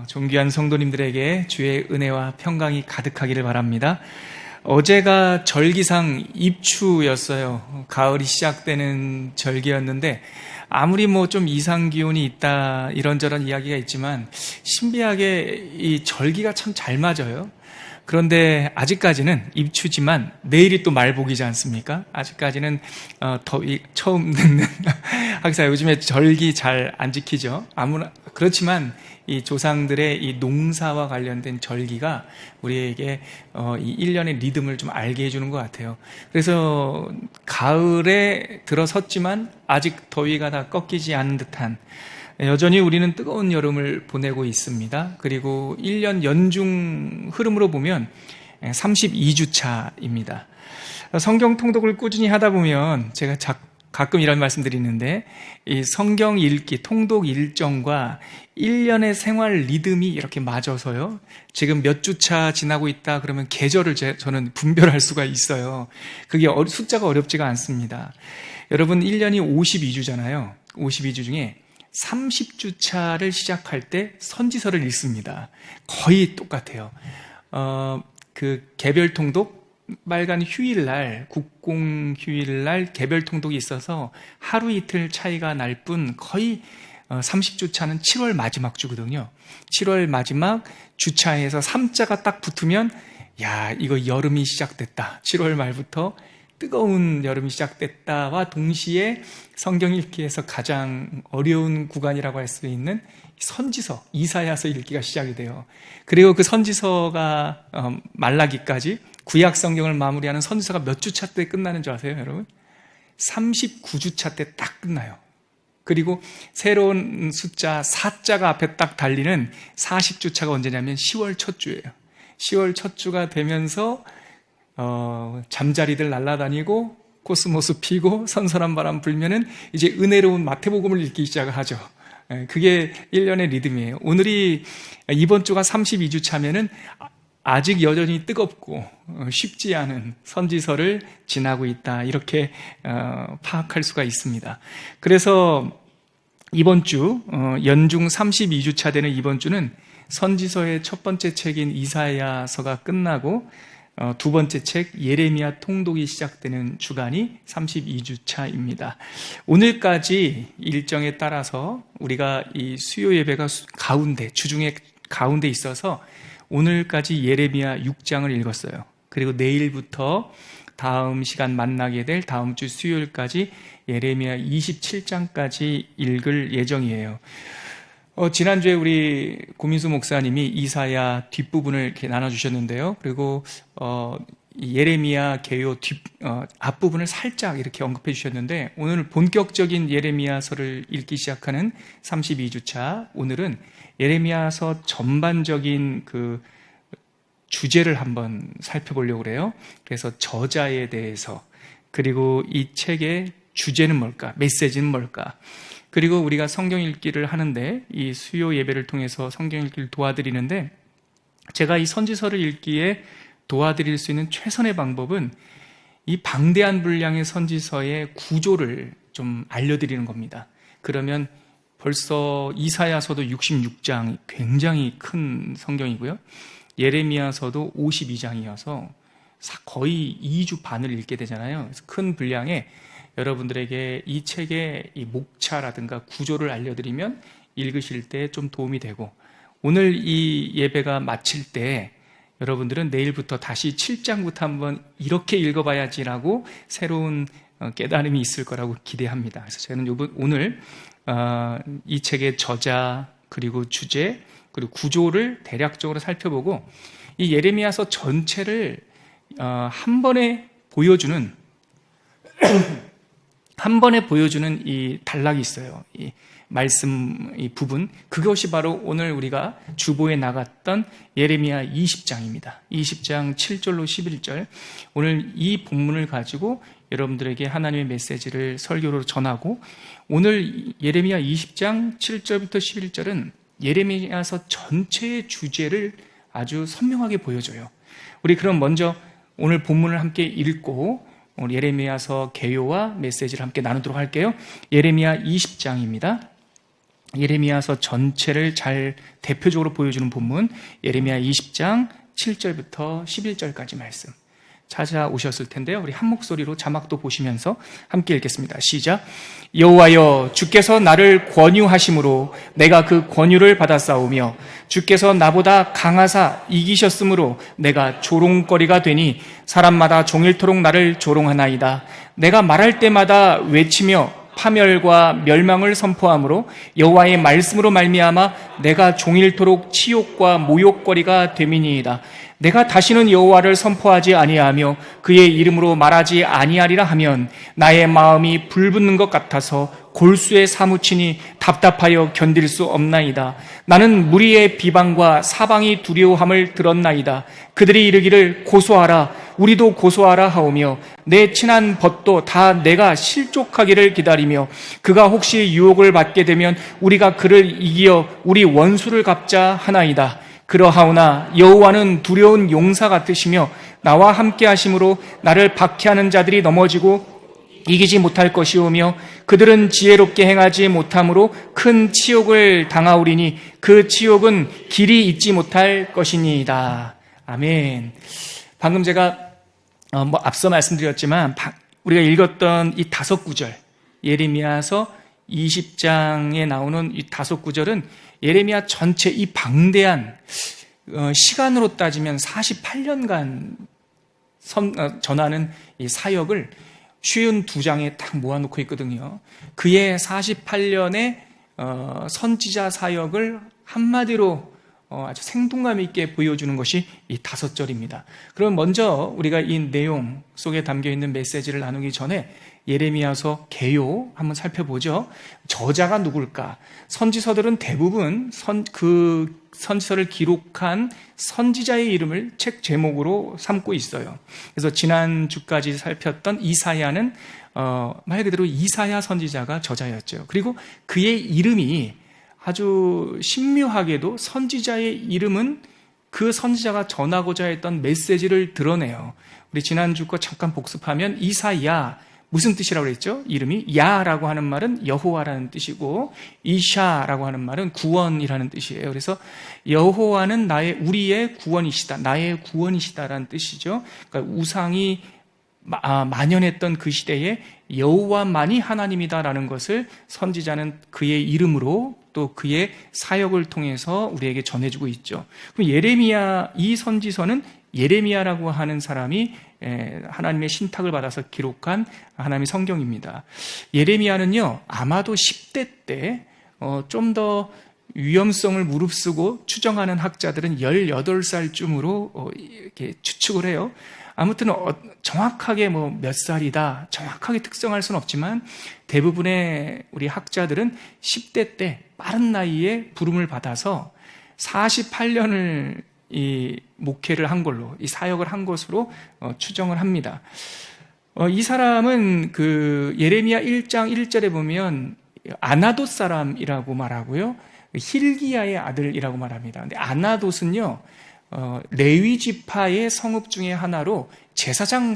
존귀한 성도님들에게 주의 은혜와 평강이 가득하기를 바랍니다. 어제가 절기상 입추였어요. 가을이 시작되는 절기였는데 아무리 좀 이상 기온이 있다 이런저런 이야기가 있지만 신비하게 이 절기가 참 잘 맞아요. 그런데 아직까지는 입추지만 내일이 또 말복이지 않습니까? 아직까지는 더위 처음 듣는 학사 요즘에 절기 잘 안 지키죠. 그렇지만 이 조상들의 이 농사와 관련된 절기가 우리에게 이 1년의 리듬을 좀 알게 해주는 것 같아요. 그래서 가을에 들어섰지만 아직 더위가 다 꺾이지 않은 듯한, 여전히 우리는 뜨거운 여름을 보내고 있습니다. 그리고 1년 연중 흐름으로 보면 32주차입니다. 성경 통독을 꾸준히 하다 보면 제가 가끔 이런 말씀 드리는데, 이 성경 읽기, 통독 일정과 1년의 생활 리듬이 이렇게 맞아서요, 지금 몇 주차 지나고 있다 그러면 계절을 저는 분별할 수가 있어요. 그게 숫자가 어렵지가 않습니다. 여러분, 1년이 52주잖아요. 52주 중에 30주차를 시작할 때 선지서를 읽습니다. 거의 똑같아요. 개별 통독, 빨간 휴일날, 국공 휴일날 개별 통독이 있어서 하루 이틀 차이가 날 뿐, 거의 30주차는 7월 마지막 주거든요. 7월 마지막 주차에서 3자가 딱 붙으면 야, 이거 여름이 시작됐다. 7월 말부터 뜨거운 여름이 시작됐다와 동시에 성경 읽기에서 가장 어려운 구간이라고 할 수 있는 선지서, 이사야서 읽기가 시작이 돼요. 그리고 그 선지서가 말라기까지 구약 성경을 마무리하는 선지서가 몇 주차 때 끝나는 줄 아세요, 여러분? 39주차 때 딱 끝나요. 그리고 새로운 숫자 4자가 앞에 딱 달리는 40주차가 언제냐면 10월 첫 주예요. 10월 첫 주가 되면서 잠자리들 날아다니고 코스모스 피고 선선한 바람 불면은 이제 은혜로운 마태복음을 읽기 시작을 하죠. 그게 1년의 리듬이에요. 오늘이 이번 주가 32주 차면은 아직 여전히 뜨겁고 쉽지 않은 선지서를 지나고 있다, 이렇게 파악할 수가 있습니다. 그래서 이번 주 연중 32주 차 되는 이번 주는 선지서의 첫 번째 책인 이사야서가 끝나고 두 번째 책 예레미야 통독이 시작되는 주간이 32주차입니다. 오늘까지 일정에 따라서 우리가 이 수요 예배가 주중에 가운데 있어서 오늘까지 예레미야 6장을 읽었어요. 그리고 내일부터 다음 시간 만나게 될 다음 주 수요일까지 예레미야 27장까지 읽을 예정이에요. 지난주에 우리 고민수 목사님이 이사야 뒷부분을 이렇게 나눠주셨는데요. 그리고 예레미야 개요 앞부분을 살짝 이렇게 언급해 주셨는데, 오늘 본격적인 예레미야서를 읽기 시작하는 32주차, 오늘은 예레미야서 전반적인 그 주제를 한번 살펴보려고 그래요. 그래서 저자에 대해서, 그리고 이 책의 주제는 뭘까, 메시지는 뭘까, 그리고 우리가 성경 읽기를 하는데, 이 수요 예배를 통해서 성경 읽기를 도와드리는데, 제가 이 선지서를 읽기에 도와드릴 수 있는 최선의 방법은 이 방대한 분량의 선지서의 구조를 좀 알려드리는 겁니다. 그러면 벌써 이사야서도 66장, 굉장히 큰 성경이고요. 예레미야서도 52장이어서 거의 2주 반을 읽게 되잖아요. 그래서 큰 분량에 여러분들에게 이 책의 이 목차라든가 구조를 알려드리면 읽으실 때 좀 도움이 되고, 오늘 이 예배가 마칠 때 여러분들은 내일부터 다시 7장부터 한번 이렇게 읽어봐야지라고 새로운 깨달음이 있을 거라고 기대합니다. 그래서 저는 오늘 이 책의 저자, 그리고 주제, 그리고 구조를 대략적으로 살펴보고, 이 예레미야서 전체를 한 번에 보여주는 이 단락이 있어요. 이 말씀, 이 부분, 그것이 바로 오늘 우리가 주보에 나갔던 예레미야 20장입니다. 20장 7절로 11절. 오늘 이 본문을 가지고 여러분들에게 하나님의 메시지를 설교로 전하고, 오늘 예레미야 20장 7절부터 11절은 예레미야서 전체의 주제를 아주 선명하게 보여줘요. 우리 그럼 먼저 오늘 본문을 함께 읽고 오늘 예레미야서 개요와 메시지를 함께 나누도록 할게요. 예레미야 20장입니다. 예레미야서 전체를 잘 대표적으로 보여주는 본문, 예레미야 20장 7절부터 11절까지 말씀 찾아오셨을 텐데요. 우리 한 목소리로 자막도 보시면서 함께 읽겠습니다. 시작. 여호와여, 주께서 나를 권유하심으로 내가 그 권유를 받아싸우며 주께서 나보다 강하사 이기셨으므로 내가 조롱거리가 되니 사람마다 종일토록 나를 조롱하나이다. 내가 말할 때마다 외치며 파멸과 멸망을 선포함으로 여호와의 말씀으로 말미암아 내가 종일토록 치욕과 모욕거리가 됨이니이다. 내가 다시는 여호와를 선포하지 아니하며 그의 이름으로 말하지 아니하리라 하면 나의 마음이 불붙는 것 같아서 골수에 사무치니 답답하여 견딜 수 없나이다. 나는 무리의 비방과 사방이 두려워함을 들었나이다. 그들이 이르기를 고소하라, 우리도 고소하라 하오며 내 친한 벗도 다 내가 실족하기를 기다리며 그가 혹시 유혹을 받게 되면 우리가 그를 이기어 우리 원수를 갚자 하나이다. 그러하오나 여호와는 두려운 용사 같으시며 나와 함께 하심으로 나를 박해하는 자들이 넘어지고 이기지 못할 것이오며 그들은 지혜롭게 행하지 못함으로 큰 치욕을 당하오리니 그 치욕은 길이 잊지 못할 것이니이다. 아멘. 방금 제가 앞서 말씀드렸지만 우리가 읽었던 이 5구절, 예레미야서 20장에 나오는 이 5구절은 예레미야 전체 이 방대한 시간으로 따지면 48년간 전하는 이 사역을 52장에 딱 모아놓고 있거든요. 그의 48년의 선지자 사역을 한마디로 아주 생동감 있게 보여주는 것이 이 5절입니다. 그럼 먼저 우리가 이 내용 속에 담겨있는 메시지를 나누기 전에 예레미야서 개요 한번 살펴보죠. 저자가 누굴까? 선지서들은 대부분 그 선지서를 기록한 선지자의 이름을 책 제목으로 삼고 있어요. 그래서 지난주까지 살폈던 이사야는 말 그대로 이사야 선지자가 저자였죠. 그리고 그의 이름이 아주 신묘하게도 선지자의 이름은 그 선지자가 전하고자 했던 메시지를 드러내요. 우리 지난주 거 잠깐 복습하면 이사야 무슨 뜻이라고 그랬죠? 이름이 야라고 하는 말은 여호와라는 뜻이고 이샤라고 하는 말은 구원이라는 뜻이에요. 그래서 여호와는 우리의 구원이시다, 나의 구원이시다라는 뜻이죠. 그러니까 우상이 만연했던 그 시대에 여호와만이 하나님이다라는 것을 선지자는 그의 이름으로 또 그의 사역을 통해서 우리에게 전해주고 있죠. 그럼 예레미야, 이 선지서는 예레미야라고 하는 사람이 하나님의 신탁을 받아서 기록한 하나님의 성경입니다. 예레미야는요, 아마도 10대 때 좀 더 위험성을 무릅쓰고 추정하는 학자들은 18살쯤으로 이렇게 추측을 해요. 아무튼 정확하게 몇 살이다, 정확하게 특정할 수는 없지만 대부분의 우리 학자들은 10대 때 빠른 나이에 부름을 받아서 48년을 이 목회를 한 걸로, 이 사역을 한 것으로 추정을 합니다. 이 사람은 그 예레미야 1장 1절에 보면 아나돗 사람이라고 말하고요, 힐기야의 아들이라고 말합니다. 근데 아나돗은요, 레위 지파의 성읍 중에 하나로 제사장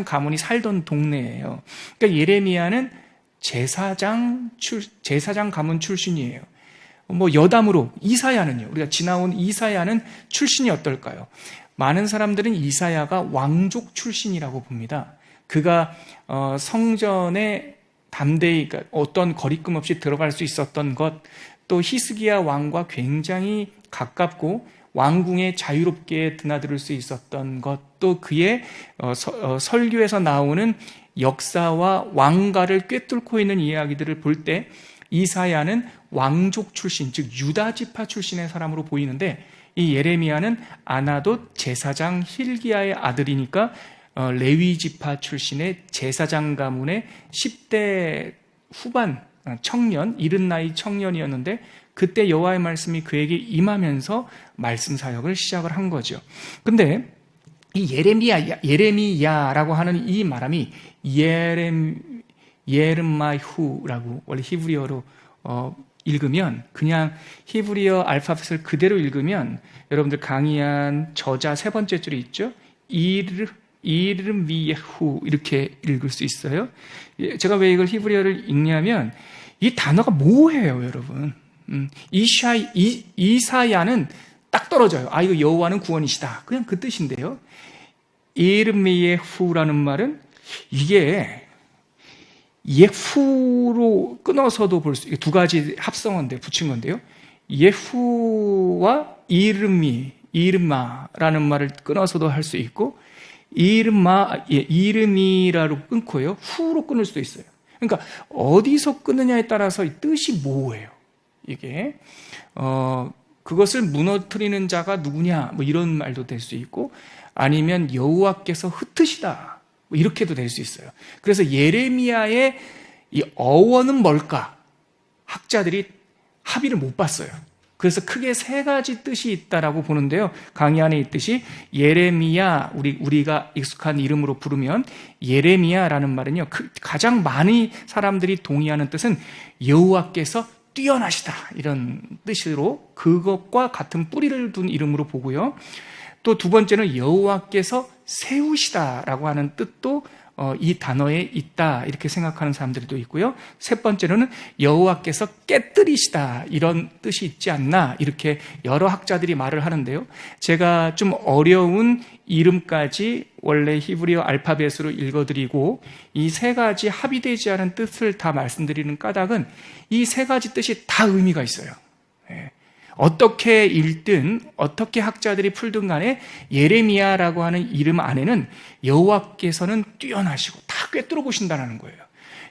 가문이 살던 동네예요. 그러니까 예레미야는 제사장 가문 출신이에요. 여담으로 이사야는요, 우리가 지나온 이사야는 출신이 어떨까요? 많은 사람들은 이사야가 왕족 출신이라고 봅니다. 그가 성전에 담대히, 그러니까 어떤 거리낌 없이 들어갈 수 있었던 것, 또 히스기야 왕과 굉장히 가깝고 왕궁에 자유롭게 드나들 수 있었던 것, 또 그의 설교에서 나오는 역사와 왕가를 꿰뚫고 있는 이야기들을 볼 때 이사야는 왕족 출신, 즉 유다 지파 출신의 사람으로 보이는데, 이 예레미야는 아나돗 제사장 힐기야의 아들이니까 레위 지파 출신의 제사장 가문의 10대 후반 청년, 이른 나이 청년이었는데 그때 여호와의 말씀이 그에게 임하면서 말씀 사역을 시작을 한 거죠. 근데 이 예레미야라고 하는 이 말함이 예르마후라고 원래 히브리어로 읽으면, 그냥 히브리어 알파벳을 그대로 읽으면 여러분들 강의한 저자 3번째 줄이 있죠? 이르미예후 이렇게 읽을 수 있어요. 제가 왜 이걸 히브리어를 읽냐면 이 단어가 모호해요, 여러분. 이사야는 딱 떨어져요. 이거 여호와는 구원이시다. 그냥 그 뜻인데요. 이르미예후라는 말은 이게 예후로 끊어서도 볼 수, 두 가지 합성어인데 붙인 건데요. 예후와 이르마라는 말을 끊어서도 할 수 있고, 이르미라로 끊고요. 후로 끊을 수도 있어요. 그러니까 어디서 끊느냐에 따라서 이 뜻이 모호해요. 이게 그것을 무너뜨리는 자가 누구냐, 뭐 이런 말도 될 수 있고, 아니면 여호와께서 흩으시다, 뭐 이렇게도 될 수 있어요. 그래서 예레미야의 이 어원은 뭘까? 학자들이 합의를 못 봤어요. 그래서 크게 세 가지 뜻이 있다라고 보는데요. 강의 안에 있듯이 예레미야, 우리가 익숙한 이름으로 부르면 예레미야라는 말은요, 가장 많은 사람들이 동의하는 뜻은 여호와께서 뛰어나시다, 이런 뜻으로 그것과 같은 뿌리를 둔 이름으로 보고요. 또 두 번째는 여호와께서 세우시다라고 하는 뜻도 이 단어에 있다, 이렇게 생각하는 사람들도 있고요. 세 번째로는 여호와께서 깨뜨리시다, 이런 뜻이 있지 않나, 이렇게 여러 학자들이 말을 하는데요. 제가 좀 어려운 이름까지 원래 히브리어 알파벳으로 읽어드리고 이 세 가지 합의되지 않은 뜻을 다 말씀드리는 까닭은 이 세 가지 뜻이 다 의미가 있어요. 어떻게 읽든 어떻게 학자들이 풀든 간에 예레미야라고 하는 이름 안에는 여호와께서는 뛰어나시고 다 꿰뚫어 보신다는 거예요.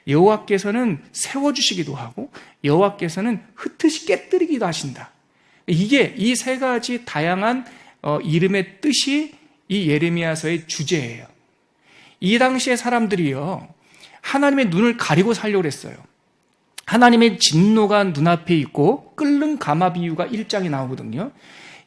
여호와께서는 세워주시기도 하고 여호와께서는 흩으시 깨뜨리기도 하신다. 이게 이 세 가지 다양한 이름의 뜻이 이 예레미야서의 주제예요. 이 당시의 사람들이요, 하나님의 눈을 가리고 살려고 했어요. 하나님의 진노가 눈앞에 있고 끓는 가마 비유가 1장에 나오거든요.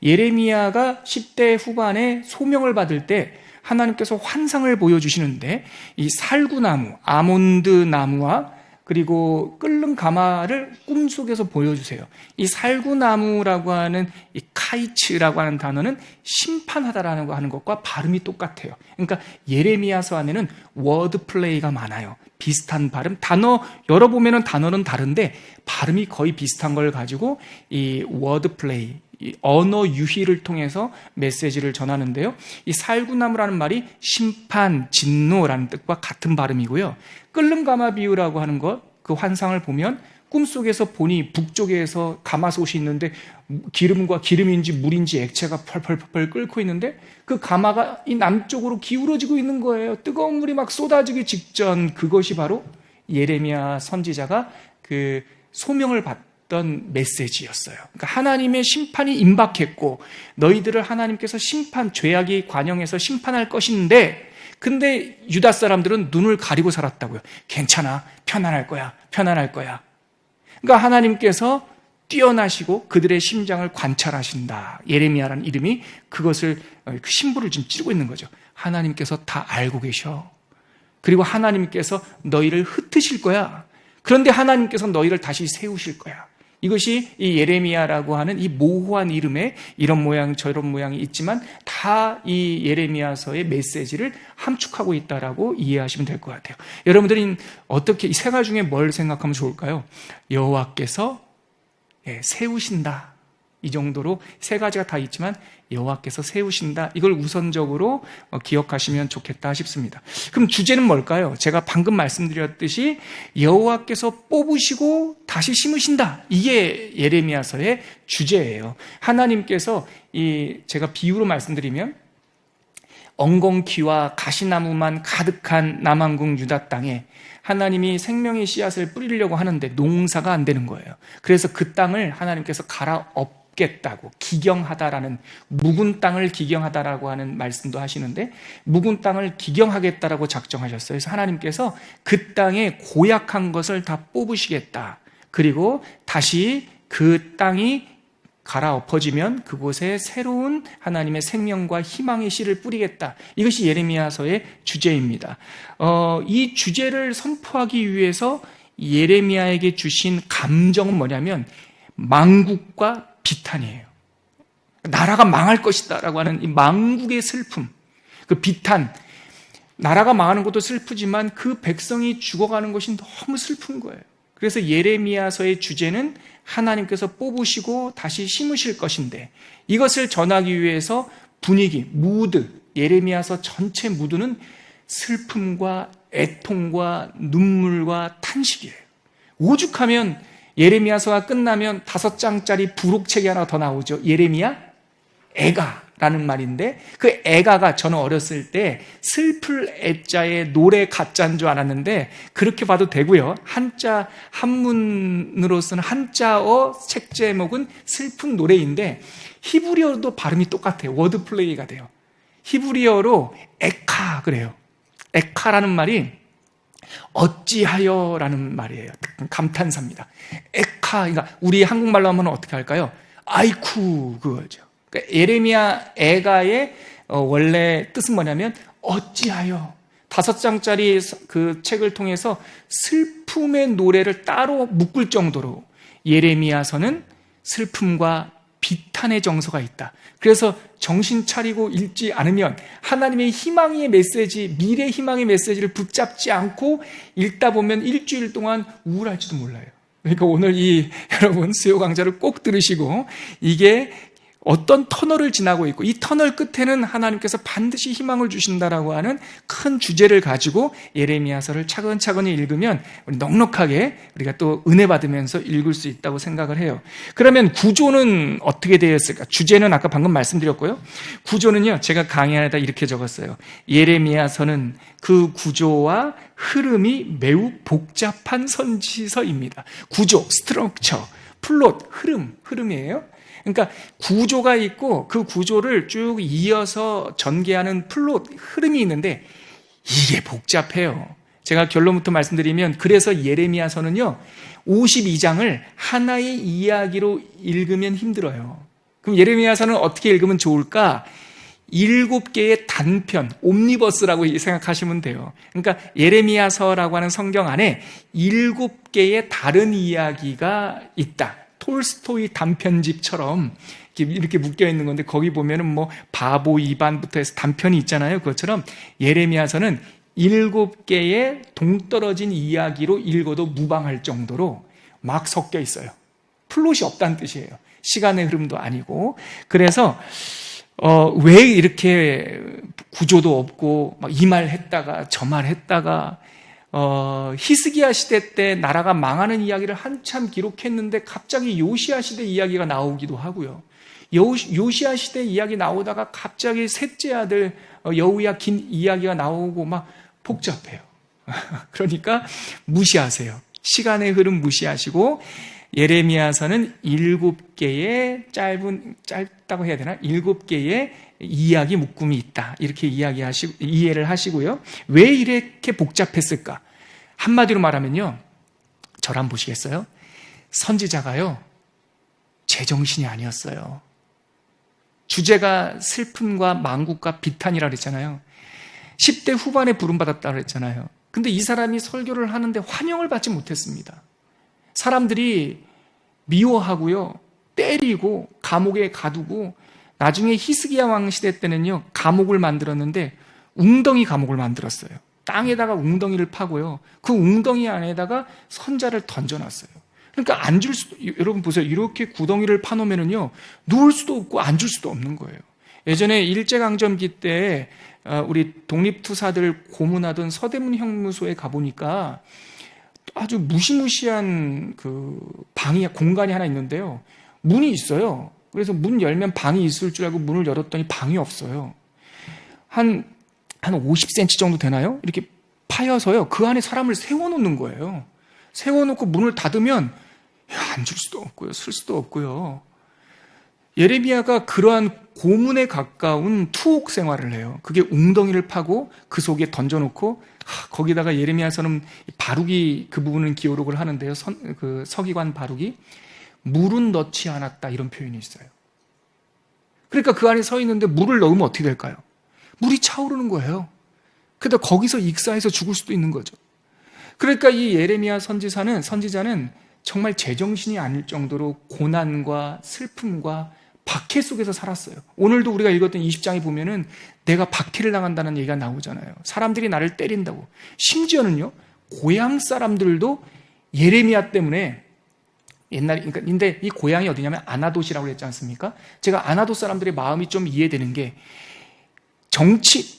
예레미야가 10대 후반에 소명을 받을 때 하나님께서 환상을 보여주시는데 이 살구나무, 아몬드 나무와 그리고 끓는 가마를 꿈속에서 보여주세요. 이 살구나무라고 하는 이 카이츠라고 하는 단어는 심판하다라는 거 하는 것과 발음이 똑같아요. 그러니까 예레미야서 안에는 워드 플레이가 많아요. 비슷한 발음, 단어 열어보면 단어는 다른데 발음이 거의 비슷한 걸 가지고 이 워드 플레이, 이 언어 유희를 통해서 메시지를 전하는데요. 이 살구나무라는 말이 심판, 진노라는 뜻과 같은 발음이고요. 끓는 가마 비유라고 하는 것, 그 환상을 보면 꿈속에서 보니 북쪽에서 가마솥이 있는데 기름인지 물인지 액체가 펄펄펄 끓고 있는데 그 가마가 이 남쪽으로 기울어지고 있는 거예요. 뜨거운 물이 막 쏟아지기 직전, 그것이 바로 예레미야 선지자가 그 소명을 받던 메시지였어요. 그러니까 하나님의 심판이 임박했고 너희들을 하나님께서 죄악이 관영해서 심판할 것인데, 근데 유다 사람들은 눈을 가리고 살았다고요. 괜찮아, 편안할 거야. 그러니까 하나님께서 뛰어나시고 그들의 심장을 관찰하신다. 예레미야라는 이름이 그것을, 그 심부를 지금 찌르고 있는 거죠. 하나님께서 다 알고 계셔. 그리고 하나님께서 너희를 흩으실 거야. 그런데 하나님께서 너희를 다시 세우실 거야. 이것이 이 예레미야라고 하는 이 모호한 이름에 이런 모양 저런 모양이 있지만 다 이 예레미야서의 메시지를 함축하고 있다라고 이해하시면 될 것 같아요. 여러분들이 어떻게 이 세 가지 중에 뭘 생각하면 좋을까요? 여호와께서 세우신다, 이 정도로 세 가지가 다 있지만 여호와께서 세우신다, 이걸 우선적으로 기억하시면 좋겠다 싶습니다. 그럼 주제는 뭘까요? 제가 방금 말씀드렸듯이 여호와께서 뽑으시고 다시 심으신다, 이게 예레미야서의 주제예요. 하나님께서 제가 비유로 말씀드리면 엉겅퀴와 가시나무만 가득한 남한국 유다 땅에 하나님이 생명의 씨앗을 뿌리려고 하는데 농사가 안 되는 거예요. 그래서 그 땅을 하나님께서 갈아엎겠다고, 기경하다라는, 묵은 땅을 기경하다라고 하는 말씀도 하시는데 묵은 땅을 기경하겠다라고 작정하셨어요. 그래서 하나님께서 그 땅에 고약한 것을 다 뽑으시겠다. 그리고 다시 그 땅이 갈아엎어지면 그곳에 새로운 하나님의 생명과 희망의 씨를 뿌리겠다. 이것이 예레미야서의 주제입니다. 이 주제를 선포하기 위해서 예레미야에게 주신 감정은 뭐냐면 망국과 비탄이에요. 나라가 망할 것이다 라고 하는 이 망국의 슬픔, 그 비탄, 나라가 망하는 것도 슬프지만 그 백성이 죽어가는 것이 너무 슬픈 거예요. 그래서 예레미야서의 주제는 하나님께서 뽑으시고 다시 심으실 것인데, 이것을 전하기 위해서 분위기, 무드, 예레미야서 전체 무드는 슬픔과 애통과 눈물과 탄식이에요. 오죽하면 예레미야서가 끝나면 5장짜리 부록책이 하나 더 나오죠. 예레미야 애가라는 말인데, 그 애가가 저는 어렸을 때 슬플 애자의 노래 가짜인 줄 알았는데 그렇게 봐도 되고요. 한자, 한문으로 쓴 한자어 책 제목은 슬픈 노래인데 히브리어도 발음이 똑같아요. 워드 플레이가 돼요. 히브리어로 에카 그래요. 에카라는 말이 어찌하여라는 말이에요. 감탄사입니다. 에카, 그러니까 우리 한국말로 하면 어떻게 할까요? 아이쿠 그거죠. 그러니까 예레미야 애가의 원래 뜻은 뭐냐면 어찌하여. 5장짜리 그 책을 통해서 슬픔의 노래를 따로 묶을 정도로 예레미야서는 슬픔과 비탄의 정서가 있다. 그래서 정신 차리고 읽지 않으면 하나님의 희망의 메시지, 미래 희망의 메시지를 붙잡지 않고 읽다 보면 일주일 동안 우울할지도 몰라요. 그러니까 오늘 여러분 수요 강좌를 꼭 들으시고, 이게 어떤 터널을 지나고 있고 이 터널 끝에는 하나님께서 반드시 희망을 주신다라고 하는 큰 주제를 가지고 예레미야서를 차근차근히 읽으면 우리 넉넉하게 우리가 또 은혜 받으면서 읽을 수 있다고 생각을 해요. 그러면 구조는 어떻게 되어 있을까? 주제는 아까 방금 말씀드렸고요. 구조는요, 제가 강의하다 이렇게 적었어요. 예레미야서는 그 구조와 흐름이 매우 복잡한 선지서입니다. 구조, 스트럭처, 플롯, 흐름이에요. 그러니까 구조가 있고 그 구조를 쭉 이어서 전개하는 플롯, 흐름이 있는데 이게 복잡해요. 제가 결론부터 말씀드리면, 그래서 예레미야서는요 52장을 하나의 이야기로 읽으면 힘들어요. 그럼 예레미야서는 어떻게 읽으면 좋을까? 7개의 단편, 옴니버스라고 생각하시면 돼요. 그러니까 예레미야서라고 하는 성경 안에 7개의 다른 이야기가 있다. 톨스토이 단편집처럼 이렇게 묶여 있는 건데, 거기 보면은 뭐 바보 이반부터 해서 단편이 있잖아요. 그것처럼 예레미야서는 7개의 동떨어진 이야기로 읽어도 무방할 정도로 막 섞여 있어요. 플롯이 없다는 뜻이에요. 시간의 흐름도 아니고. 그래서 왜 이렇게 구조도 없고 막 이 말 했다가 저 말 했다가 히스기야 시대 때 나라가 망하는 이야기를 한참 기록했는데 갑자기 요시야 시대 이야기가 나오기도 하고요. 요시야 시대 이야기 나오다가 갑자기 셋째 아들 여우야긴 이야기가 나오고 막 복잡해요. 그러니까 무시하세요. 시간의 흐름 무시하시고, 예레미야서는 7개의 짧다고 해야 되나? 7개의 이야기 묶음이 있다. 이렇게 이해를 하시고요. 왜 이렇게 복잡했을까? 한마디로 말하면요, 저를 한번 보시겠어요? 선지자가요, 제정신이 아니었어요. 주제가 슬픔과 만국과 비탄이라 그랬잖아요. 10대 후반에 부름받았다 그랬잖아요. 근데 이 사람이 설교를 하는데 환영을 받지 못했습니다. 사람들이 미워하고요, 때리고 감옥에 가두고, 나중에 히스기야 왕 시대 때는요 감옥을 만들었는데 웅덩이 감옥을 만들었어요. 땅에다가 웅덩이를 파고요, 그 웅덩이 안에다가 선자를 던져놨어요. 그러니까 여러분 보세요. 이렇게 구덩이를 파놓으면은요 누울 수도 없고 앉을 수도 없는 거예요. 예전에 일제강점기 때 우리 독립투사들 고문하던 서대문 형무소에 가보니까 아주 무시무시한 그 공간이 하나 있는데요, 문이 있어요. 그래서 문 열면 방이 있을 줄 알고 문을 열었더니 방이 없어요. 한 50cm 정도 되나요? 이렇게 파여서요, 그 안에 사람을 세워놓는 거예요. 세워놓고 문을 닫으면 앉을 수도 없고요, 쓸 수도 없고요. 예레미야가 그러한 고문에 가까운 투옥 생활을 해요. 그게 웅덩이를 파고 그 속에 던져놓고, 거기다가 예레미야서는 바룩이 그 부분은 기록을 하는데요, 그 서기관 바룩이 물은 넣지 않았다 이런 표현이 있어요. 그러니까 그 안에 서 있는데 물을 넣으면 어떻게 될까요? 물이 차오르는 거예요. 그러다 거기서 익사해서 죽을 수도 있는 거죠. 그러니까 이 예레미야 선지자는 정말 제정신이 아닐 정도로 고난과 슬픔과 박해 속에서 살았어요. 오늘도 우리가 읽었던 20장에 보면은 내가 박해를 당한다는 얘기가 나오잖아요. 사람들이 나를 때린다고. 심지어는요, 고향 사람들도 예레미야 때문에 그러니까 근데 이 고향이 어디냐면 아나돗이라고 했지 않습니까? 제가 아나돗 사람들의 마음이 좀 이해되는 게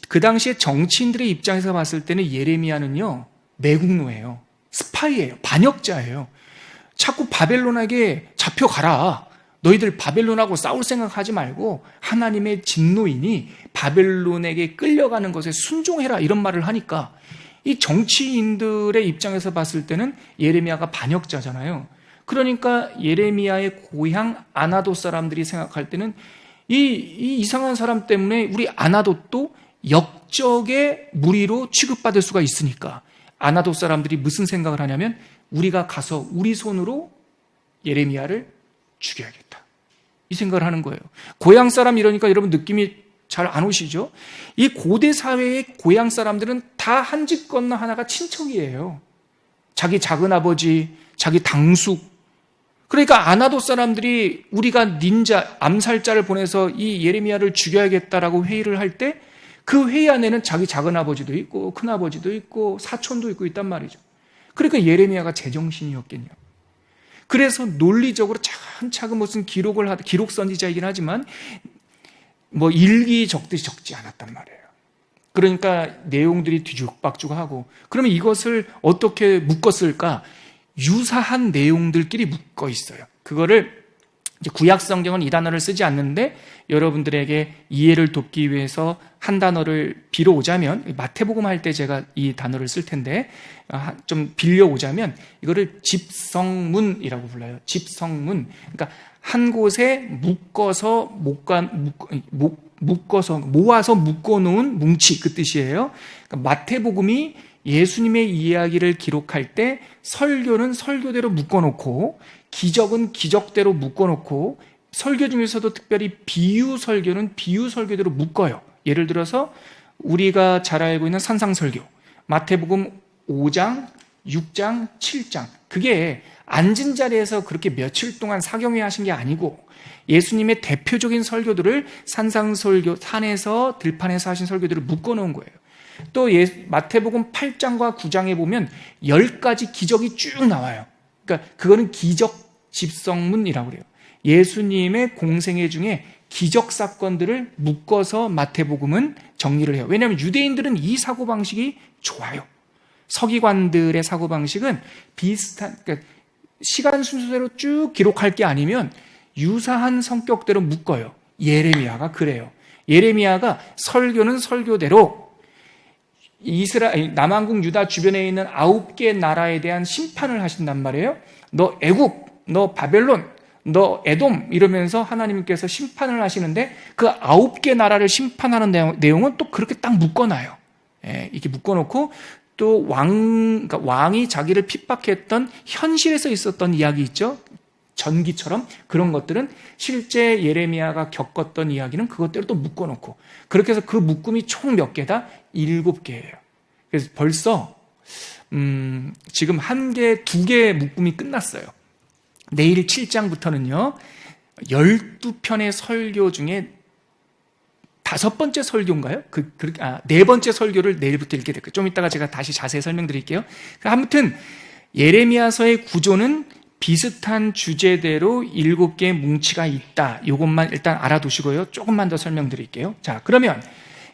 그 당시에 정치인들의 입장에서 봤을 때는 예레미야는요, 매국노예요. 스파이예요. 반역자예요. 자꾸 바벨론에게 잡혀가라. 너희들 바벨론하고 싸울 생각하지 말고 하나님의 진노이니 바벨론에게 끌려가는 것에 순종해라. 이런 말을 하니까 이 정치인들의 입장에서 봤을 때는 예레미야가 반역자잖아요. 그러니까 예레미야의 고향 아나돗 사람들이 생각할 때는 이 이상한 사람 때문에 우리 아나돗도 역적의 무리로 취급받을 수가 있으니까 아나돗 사람들이 무슨 생각을 하냐면 우리가 가서 우리 손으로 예레미야를 죽여야겠다. 이 생각을 하는 거예요. 고향 사람 이러니까 여러분 느낌이 잘 안 오시죠? 이 고대 사회의 고향 사람들은 다 한 집 건너 하나가 친척이에요. 자기 작은아버지, 자기 당숙. 그러니까 아나돗 사람들이 우리가 닌자, 암살자를 보내서 이 예레미야를 죽여야겠다라고 회의를 할 때 그 회의 안에는 자기 작은아버지도 있고 큰아버지도 있고 사촌도 있고 있단 말이죠. 그러니까 예레미야가 제정신이었겠냐. 그래서 논리적으로 차근차근 무슨 기록 선지자이긴 하지만 뭐 일기 적듯이 적지 않았단 말이에요. 그러니까 내용들이 뒤죽박죽하고 그러면 이것을 어떻게 묶었을까? 유사한 내용들끼리 묶어 있어요. 그거를 이제 구약 성경은 이 단어를 쓰지 않는데 여러분들에게 이해를 돕기 위해서 한 단어를 빌어오자면 마태복음 할 때 제가 이 단어를 쓸 텐데 좀 빌려오자면 이거를 집성문이라고 불러요. 집성문. 그러니까 한 곳에 모아서 묶어놓은 뭉치 그 뜻이에요. 그러니까 마태복음이 예수님의 이야기를 기록할 때 설교는 설교대로 묶어놓고 기적은 기적대로 묶어놓고 설교 중에서도 특별히 비유 설교는 비유 설교대로 묶어요. 예를 들어서 우리가 잘 알고 있는 산상설교 마태복음 5장, 6장, 7장 그게 앉은 자리에서 그렇게 며칠 동안 사경회 하신 게 아니고 예수님의 대표적인 설교들을 산상설교, 산에서 들판에서 하신 설교들을 묶어놓은 거예요. 또 마태복음 8장과 9장에 보면 10가지 기적이 쭉 나와요. 그러니까 그거는 기적 집성문이라고 그래요. 예수님의 공생애 중에 기적 사건들을 묶어서 마태복음은 정리를 해요. 왜냐하면 유대인들은 이 사고방식이 좋아요. 서기관들의 사고방식은 비슷한 그러니까 시간 순서대로 쭉 기록할 게 아니면 유사한 성격대로 묶어요. 예레미야가 그래요. 예레미야가 설교는 설교대로 남한국 유다 주변에 있는 9개 나라에 대한 심판을 하신단 말이에요. 너 애국, 너 바벨론, 너 에돔 이러면서 하나님께서 심판을 하시는데 그 9개 나라를 심판하는 내용은 또 그렇게 딱 묶어놔요. 이렇게 묶어놓고 또 그러니까 왕이 자기를 핍박했던 현실에서 있었던 이야기 있죠. 전기처럼 그런 것들은 실제 예레미야가 겪었던 이야기는 그것대로 또 묶어놓고 그렇게 해서 그 묶음이 총 몇 개다? 7개예요. 그래서 벌써 지금 1개, 2개 묶음이 끝났어요. 내일 7장부터는요 12편의 설교 중에 5번째 설교인가요? 네 번째 설교를 내일부터 읽게 될 거예요. 좀 이따가 제가 다시 자세히 설명드릴게요. 아무튼 예레미야서의 구조는 비슷한 주제대로 7개의 뭉치가 있다. 이것만 일단 알아두시고요. 조금만 더 설명드릴게요. 자, 그러면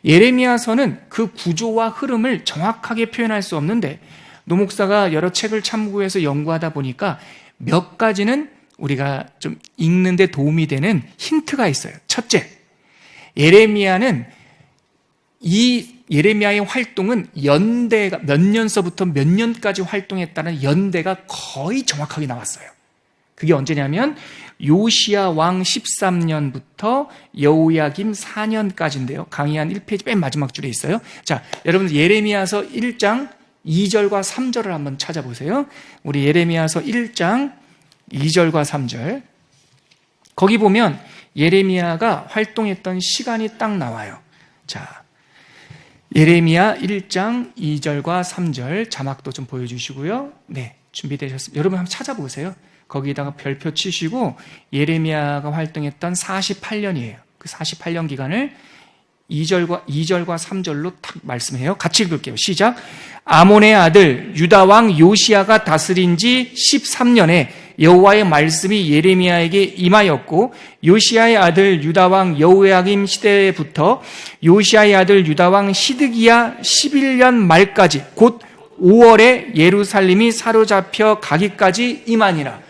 예레미야서는 그 구조와 흐름을 정확하게 표현할 수 없는데 노 목사가 여러 책을 참고해서 연구하다 보니까 몇 가지는 우리가 좀 읽는 데 도움이 되는 힌트가 있어요. 첫째, 예레미야의 활동은 연대가 몇 년서부터 몇 년까지 활동했다는 연대가 거의 정확하게 나왔어요. 그게 언제냐면 요시야 왕 13년부터 여호야김 4년까지인데요. 강의 한 1페이지 맨 마지막 줄에 있어요. 자, 여러분 예레미야서 1장 2절과 3절을 한번 찾아보세요. 우리 예레미야서 1장 2절과 3절. 거기 보면 예레미야가 활동했던 시간이 딱 나와요. 자, 예레미야 1장 2절과 3절 자막도 좀 보여주시고요. 네, 준비되셨습니다. 여러분 한번 찾아보세요. 거기다가 별표 치시고 예레미야가 활동했던 48년이에요. 그 48년 기간을 2절과 3절로 딱 말씀해요. 같이 읽을게요. 시작. 아몬의 아들 유다 왕 요시야가 다스린 지 13년에 여호와의 말씀이 예레미야에게 임하였고, 요시야의 아들 유다 왕 여호야김 시대부터 요시야의 아들 유다 왕 시드기야 11년 말까지 곧 5월에 예루살렘이 사로잡혀 가기까지 임하니라.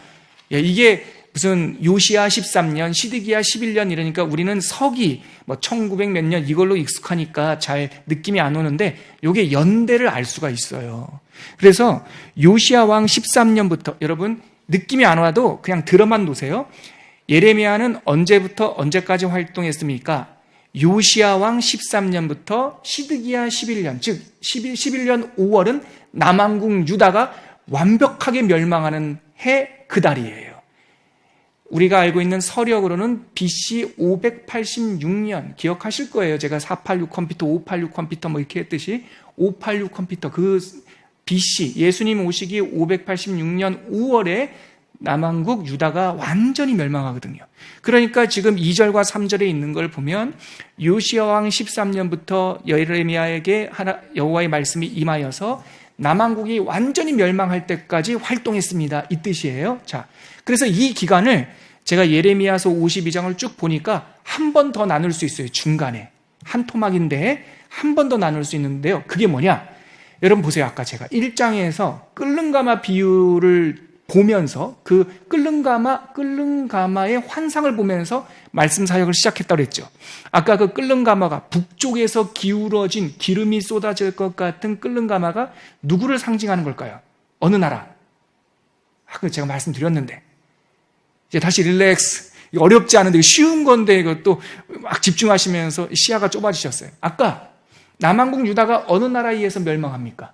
이게 무슨 요시야 13년, 시드기야 11년 이러니까 우리는 서기 1900 몇 년 이걸로 익숙하니까 잘 느낌이 안 오는데 이게 연대를 알 수가 있어요. 그래서 요시야 왕 13년부터 여러분 느낌이 안 와도 그냥 들어만 놓으세요. 예레미야는 언제부터 언제까지 활동했습니까? 요시야 왕 13년부터 시드기야 11년, 즉 11년 5월은 남왕국 유다가 완벽하게 멸망하는 해 그 달이에요. 우리가 알고 있는 서력으로는 BC 586년, 기억하실 거예요. 제가 486 컴퓨터, 586 컴퓨터 이렇게 했듯이 586 컴퓨터, 그 BC, 예수님 오시기 586년 5월에 남왕국 유다가 완전히 멸망하거든요. 그러니까 지금 2절과 3절에 있는 걸 보면 요시야 왕 13년부터 예레미야에게 여호와의 말씀이 임하여서 남왕국이 완전히 멸망할 때까지 활동했습니다. 이 뜻이에요. 자, 그래서 이 기간을 제가 예레미야서 52장을 쭉 보니까 한 번 더 나눌 수 있어요. 중간에 한 토막인데 한 번 더 나눌 수 있는데요. 그게 뭐냐? 여러분 보세요. 아까 제가 1장에서 끓는 가마 비유를 보면서 그 끓는 가마의 환상을 보면서 말씀 사역을 시작했다고 그랬죠. 아까 그 끓는 가마가 북쪽에서 기울어진 기름이 쏟아질 것 같은 끓는 가마가 누구를 상징하는 걸까요? 어느 나라? 아까 제가 말씀드렸는데 이제 다시 릴렉스. 어렵지 않은데 쉬운 건데 이것도 막 집중하시면서 시야가 좁아지셨어요. 아까 남왕국 유다가 어느 나라에 의해서 멸망합니까?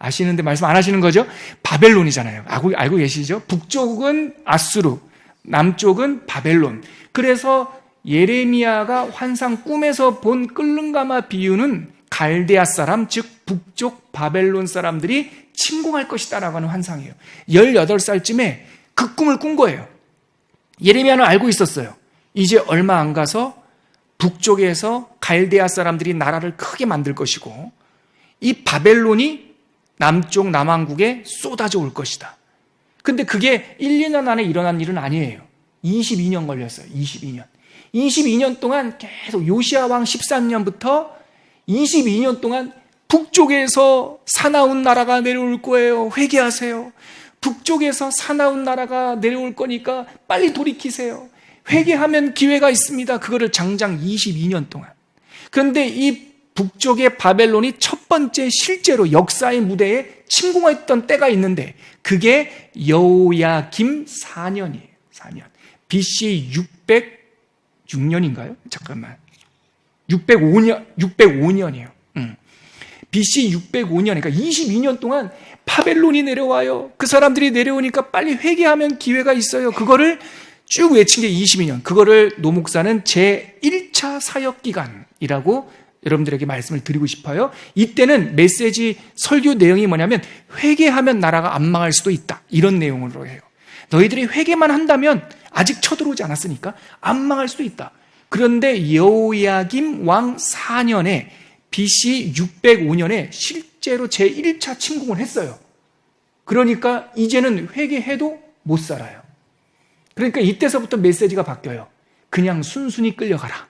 아시는데 말씀 안 하시는 거죠? 바벨론이잖아요. 알고 계시죠? 북쪽은 아수르, 남쪽은 바벨론. 그래서 예레미야가 환상 꿈에서 본 끓는 가마 비유는 갈대아 사람, 즉 북쪽 바벨론 사람들이 침공할 것이다라고 하는 환상이에요. 18살쯤에 그 꿈을 꾼 거예요. 예레미야는 알고 있었어요. 이제 얼마 안 가서 북쪽에서 갈대아 사람들이 나라를 크게 만들 것이고 이 바벨론이 남쪽 남왕국에 쏟아져 올 것이다. 근데 그게 1, 2년 안에 일어난 일은 아니에요. 22년 걸렸어요. 22년 동안 계속 요시야 왕 13년부터 22년 동안 북쪽에서 사나운 나라가 내려올 거예요. 회개하세요. 북쪽에서 사나운 나라가 내려올 거니까 빨리 돌이키세요. 회개하면 기회가 있습니다. 그거를 장장 22년 동안. 그런데 이 북쪽의 바벨론이 첫 번째 실제로 역사의 무대에 침공했던 때가 있는데 그게 여호야김 4년이에요. 4년. BC 606년인가요? 잠깐만. 605년이에요. BC 605년, 그러니까 22년 동안 바벨론이 내려와요. 그 사람들이 내려오니까 빨리 회개하면 기회가 있어요. 그거를 쭉 외친 게 22년. 그거를 노 목사는 제1차 사역기간이라고 여러분들에게 말씀을 드리고 싶어요. 이때는 메시지 설교 내용이 뭐냐면 회개하면 나라가 안 망할 수도 있다. 이런 내용으로 해요. 너희들이 회개만 한다면 아직 쳐들어오지 않았으니까 안 망할 수도 있다. 그런데 여호야김 왕 4년에 BC 605년에 실제로 제1차 침공을 했어요. 그러니까 이제는 회개해도 못 살아요. 그러니까 이때서부터 메시지가 바뀌어요. 그냥 순순히 끌려가라.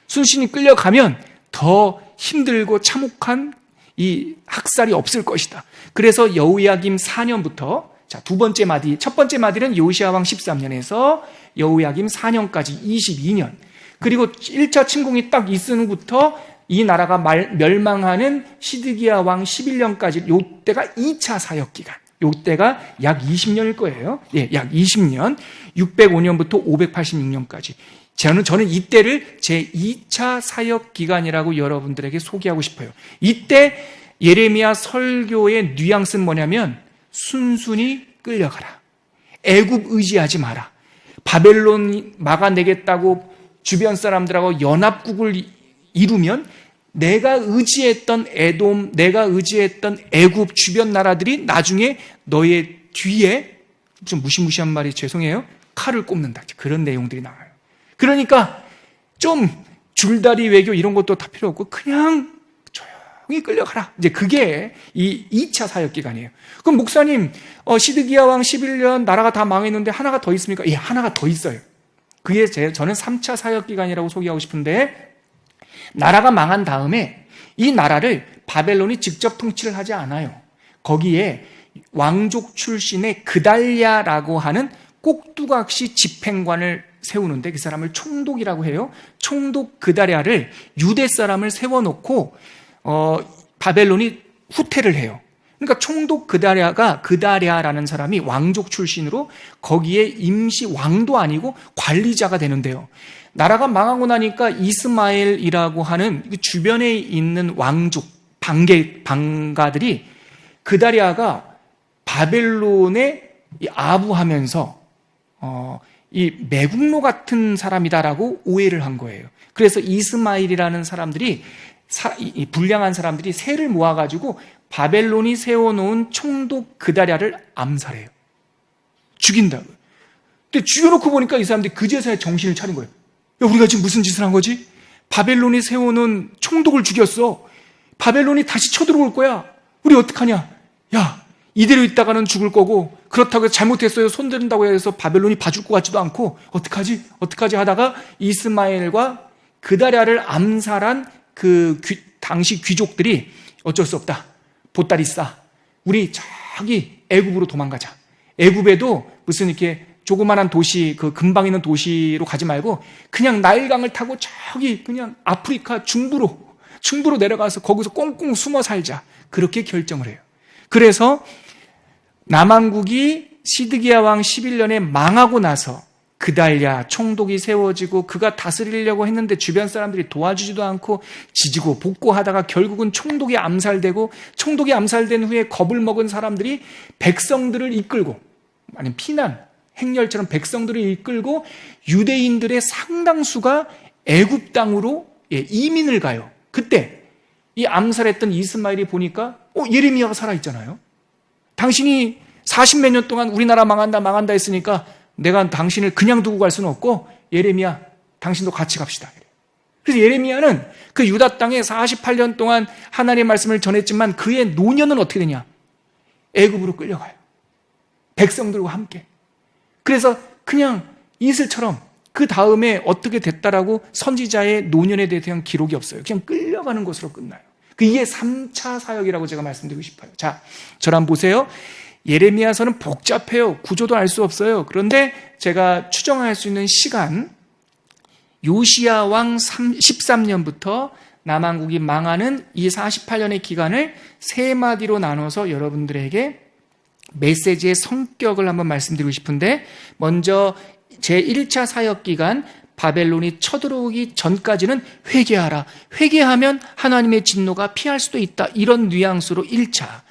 순순히 끌려가면 더 힘들고 참혹한 이 학살이 없을 것이다. 그래서 여호야김 4년부터 두 번째 마디, 첫 번째 마디는 요시야 왕 13년에서 여호야김 4년까지 22년. 그리고 1차 침공이 딱 있은 후부터 이 나라가 멸망하는 시드기야 왕 11년까지 요때가 2차 사역기간. 요때가 약 20년일 거예요. 예, 약 20년. 605년부터 586년까지. 저는 이때를 제2차 사역기간이라고 여러분들에게 소개하고 싶어요. 이때 예레미야 설교의 뉘앙스는 뭐냐면 순순히 끌려가라. 애굽 의지하지 마라. 바벨론 막아내겠다고 주변 사람들하고 연합국을 이루면 내가 의지했던 에돔, 내가 의지했던 애굽 주변 나라들이 나중에 너의 뒤에 좀 무시무시한 말이 죄송해요. 칼을 꼽는다. 그런 내용들이 나와요. 그러니까 좀 줄다리 외교 이런 것도 다 필요 없고 그냥 조용히 끌려가라. 이제 그게 이 2차 사역기간이에요. 그럼 목사님, 시드기야 왕 11년 나라가 다 망했는데 하나가 더 있습니까? 예, 하나가 더 있어요. 그게 저는 3차 사역기간이라고 소개하고 싶은데, 나라가 망한 다음에 이 나라를 바벨론이 직접 통치를 하지 않아요. 거기에 왕족 출신의 그달랴라고 하는 꼭두각시 집행관을 세우는데 그 사람을 총독이라고 해요. 총독 그달랴를 유대 사람을 세워놓고 바벨론이 후퇴를 해요. 그러니까 총독 그달랴라는 사람이 왕족 출신으로 거기에 임시 왕도 아니고 관리자가 되는데요. 나라가 망하고 나니까 이스마엘이라고 하는 주변에 있는 왕족 방가들이 그달랴가 바벨론에 아부하면서 이 매국노 같은 사람이다라고 오해를 한 거예요. 그래서 이스마엘이라는 사람들이 이 불량한 사람들이 세를 모아가지고 바벨론이 세워놓은 총독 그달랴를 암살해요. 죽인다고요. 근데 죽여놓고 보니까 이 사람들이 그제서야 정신을 차린 거예요. 야, 우리가 지금 무슨 짓을 한 거지? 바벨론이 세워놓은 총독을 죽였어. 바벨론이 다시 쳐들어올 거야. 우리 어떡하냐? 야, 이대로 있다가는 죽을 거고, 그렇다고 해서 잘못했어요 손대는다고 해서 바벨론이 봐줄 것 같지도 않고 어떡하지 하다가 이스마엘과 그달랴를 암살한 그 당시 귀족들이 어쩔 수 없다. 보따리 싸. 우리 저기 애굽으로 도망가자. 애굽에도 무슨 이렇게 조그만한 도시, 그 근방 있는 도시로 가지 말고 그냥 나일강을 타고 저기 그냥 아프리카 중부로 내려가서 거기서 꽁꽁 숨어 살자. 그렇게 결정을 해요. 그래서 남왕국이 시드기야 왕 11년에 망하고 나서 그달랴 총독이 세워지고 그가 다스리려고 했는데 주변 사람들이 도와주지도 않고 지지고 볶고하다가 결국은 총독이 암살되고, 총독이 암살된 후에 겁을 먹은 사람들이 백성들을 이끌고, 아니 피난 행렬처럼 백성들을 이끌고 유대인들의 상당수가 애굽 땅으로 이민을 가요. 그때 이 암살했던 이스마엘이 보니까 예레미야가 살아있잖아요. 당신이 40몇 년 동안 우리나라 망한다 했으니까 내가 당신을 그냥 두고 갈 수는 없고 예레미야 당신도 같이 갑시다. 그래서 예레미야는 그 유다 땅에 48년 동안 하나님의 말씀을 전했지만 그의 노년은 어떻게 되냐? 애굽으로 끌려가요. 백성들과 함께. 그래서 그냥 이슬처럼 그 다음에 어떻게 됐다라고 선지자의 노년에 대해서 그냥 기록이 없어요. 그냥 끌려가는 것으로 끝나요. 이게 3차 사역이라고 제가 말씀드리고 싶어요. 자, 저를 한번 보세요. 예레미야서는 복잡해요. 구조도 알 수 없어요. 그런데 제가 추정할 수 있는 시간, 요시야 왕 13년부터 남왕국이 망하는 이 48년의 기간을 세 마디로 나눠서 여러분들에게 메시지의 성격을 한번 말씀드리고 싶은데, 먼저 제1차 사역기간 바벨론이 쳐들어오기 전까지는 회개하라. 회개하면 하나님의 진노가 피할 수도 있다. 이런 뉘앙스로 1차.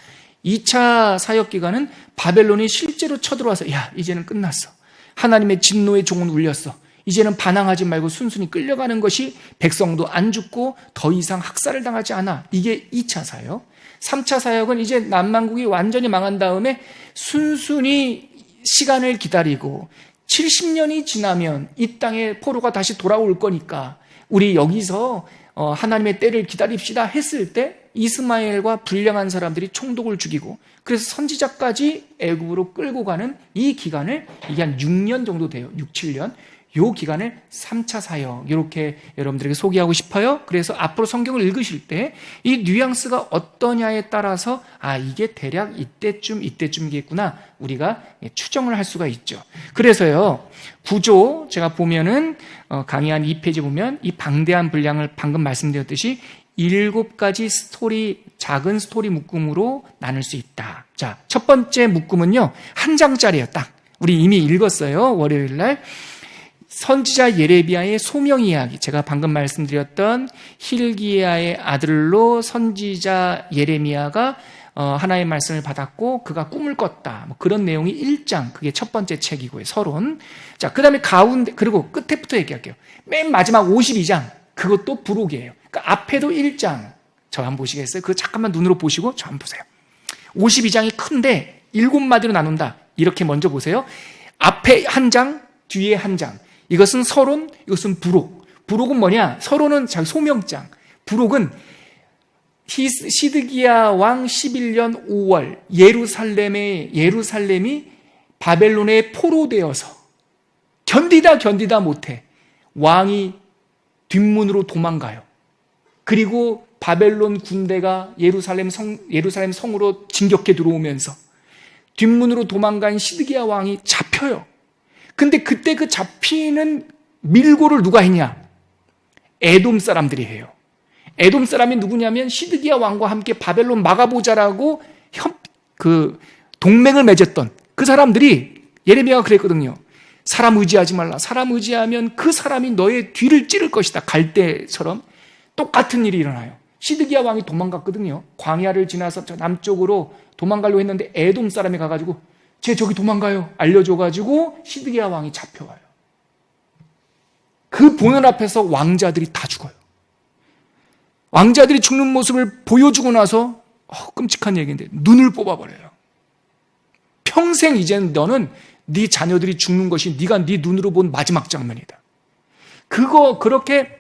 2차 사역기간은 바벨론이 실제로 쳐들어와서 야, 이제는 끝났어. 하나님의 진노의 종은 울렸어. 이제는 반항하지 말고 순순히 끌려가는 것이 백성도 안 죽고 더 이상 학살을 당하지 않아. 이게 2차 사역. 3차 사역은 이제 남왕국이 완전히 망한 다음에 순순히 시간을 기다리고 70년이 지나면 이 땅에 포로가 다시 돌아올 거니까 우리 여기서 하나님의 때를 기다립시다 했을 때 이스마엘과 불량한 사람들이 총독을 죽이고 그래서 선지자까지 애굽으로 끌고 가는 이 기간을, 이게 한 6년 정도 돼요. 6, 7년. 이 기간을 3차 사역, 이렇게 여러분들에게 소개하고 싶어요. 그래서 앞으로 성경을 읽으실 때 이 뉘앙스가 어떠냐에 따라서 이게 대략 이때쯤이겠구나 우리가 추정을 할 수가 있죠. 그래서요, 구조 제가 보면은 강의 한 2페이지 보면 이 방대한 분량을 방금 말씀드렸듯이 7가지 스토리, 작은 스토리 묶음으로 나눌 수 있다. 자, 첫 번째 묶음은요, 한 장짜리예요. 딱 우리 이미 읽었어요. 월요일 날 선지자 예레미야의 소명 이야기, 제가 방금 말씀드렸던 힐기야의 아들로 선지자 예레미야가 하나님의 말씀을 받았고 그가 꿈을 꿨다, 그런 내용이 1장, 그게 첫 번째 책이고요. 서론. 자, 그 다음에 가운데, 그리고 끝에부터 얘기할게요. 맨 마지막 52장, 그것도 부록이에요. 그러니까 앞에도 1장, 저 한번 보시겠어요? 그거 잠깐만 눈으로 보시고 저 한번 보세요. 52장이 큰데 7마디로 나눈다. 이렇게 먼저 보세요. 앞에 한 장, 뒤에 한 장. 이것은 서론, 이것은 부록. 부록은 뭐냐? 서로는 자기 소명장. 부록은 시드기야 왕 11년 5월 예루살렘이 바벨론에 포로되어서 견디다 못해 왕이 뒷문으로 도망가요. 그리고 바벨론 군대가 예루살렘 성으로 진격해 들어오면서 뒷문으로 도망간 시드기야 왕이 잡혀요. 근데 그때 그 잡히는 밀고를 누가 했냐? 에돔 사람들이 해요. 에돔 사람이 누구냐면 시드기야 왕과 함께 바벨론 막아보자라고 동맹을 맺었던 그 사람들이, 예레미야가 그랬거든요. 사람 의지하지 말라. 사람 의지하면 그 사람이 너의 뒤를 찌를 것이다. 갈대처럼 똑같은 일이 일어나요. 시드기야 왕이 도망갔거든요. 광야를 지나서 저 남쪽으로 도망가려고 했는데 에돔 사람이 가가지고 쟤 저기 도망가요 알려줘가지고 시드기야 왕이 잡혀와요. 그 보는 앞에서 왕자들이 다 죽어요. 왕자들이 죽는 모습을 보여주고 나서 끔찍한 얘기인데 눈을 뽑아버려요. 평생 이제는 너는 네 자녀들이 죽는 것이 네가 네 눈으로 본 마지막 장면이다. 그렇게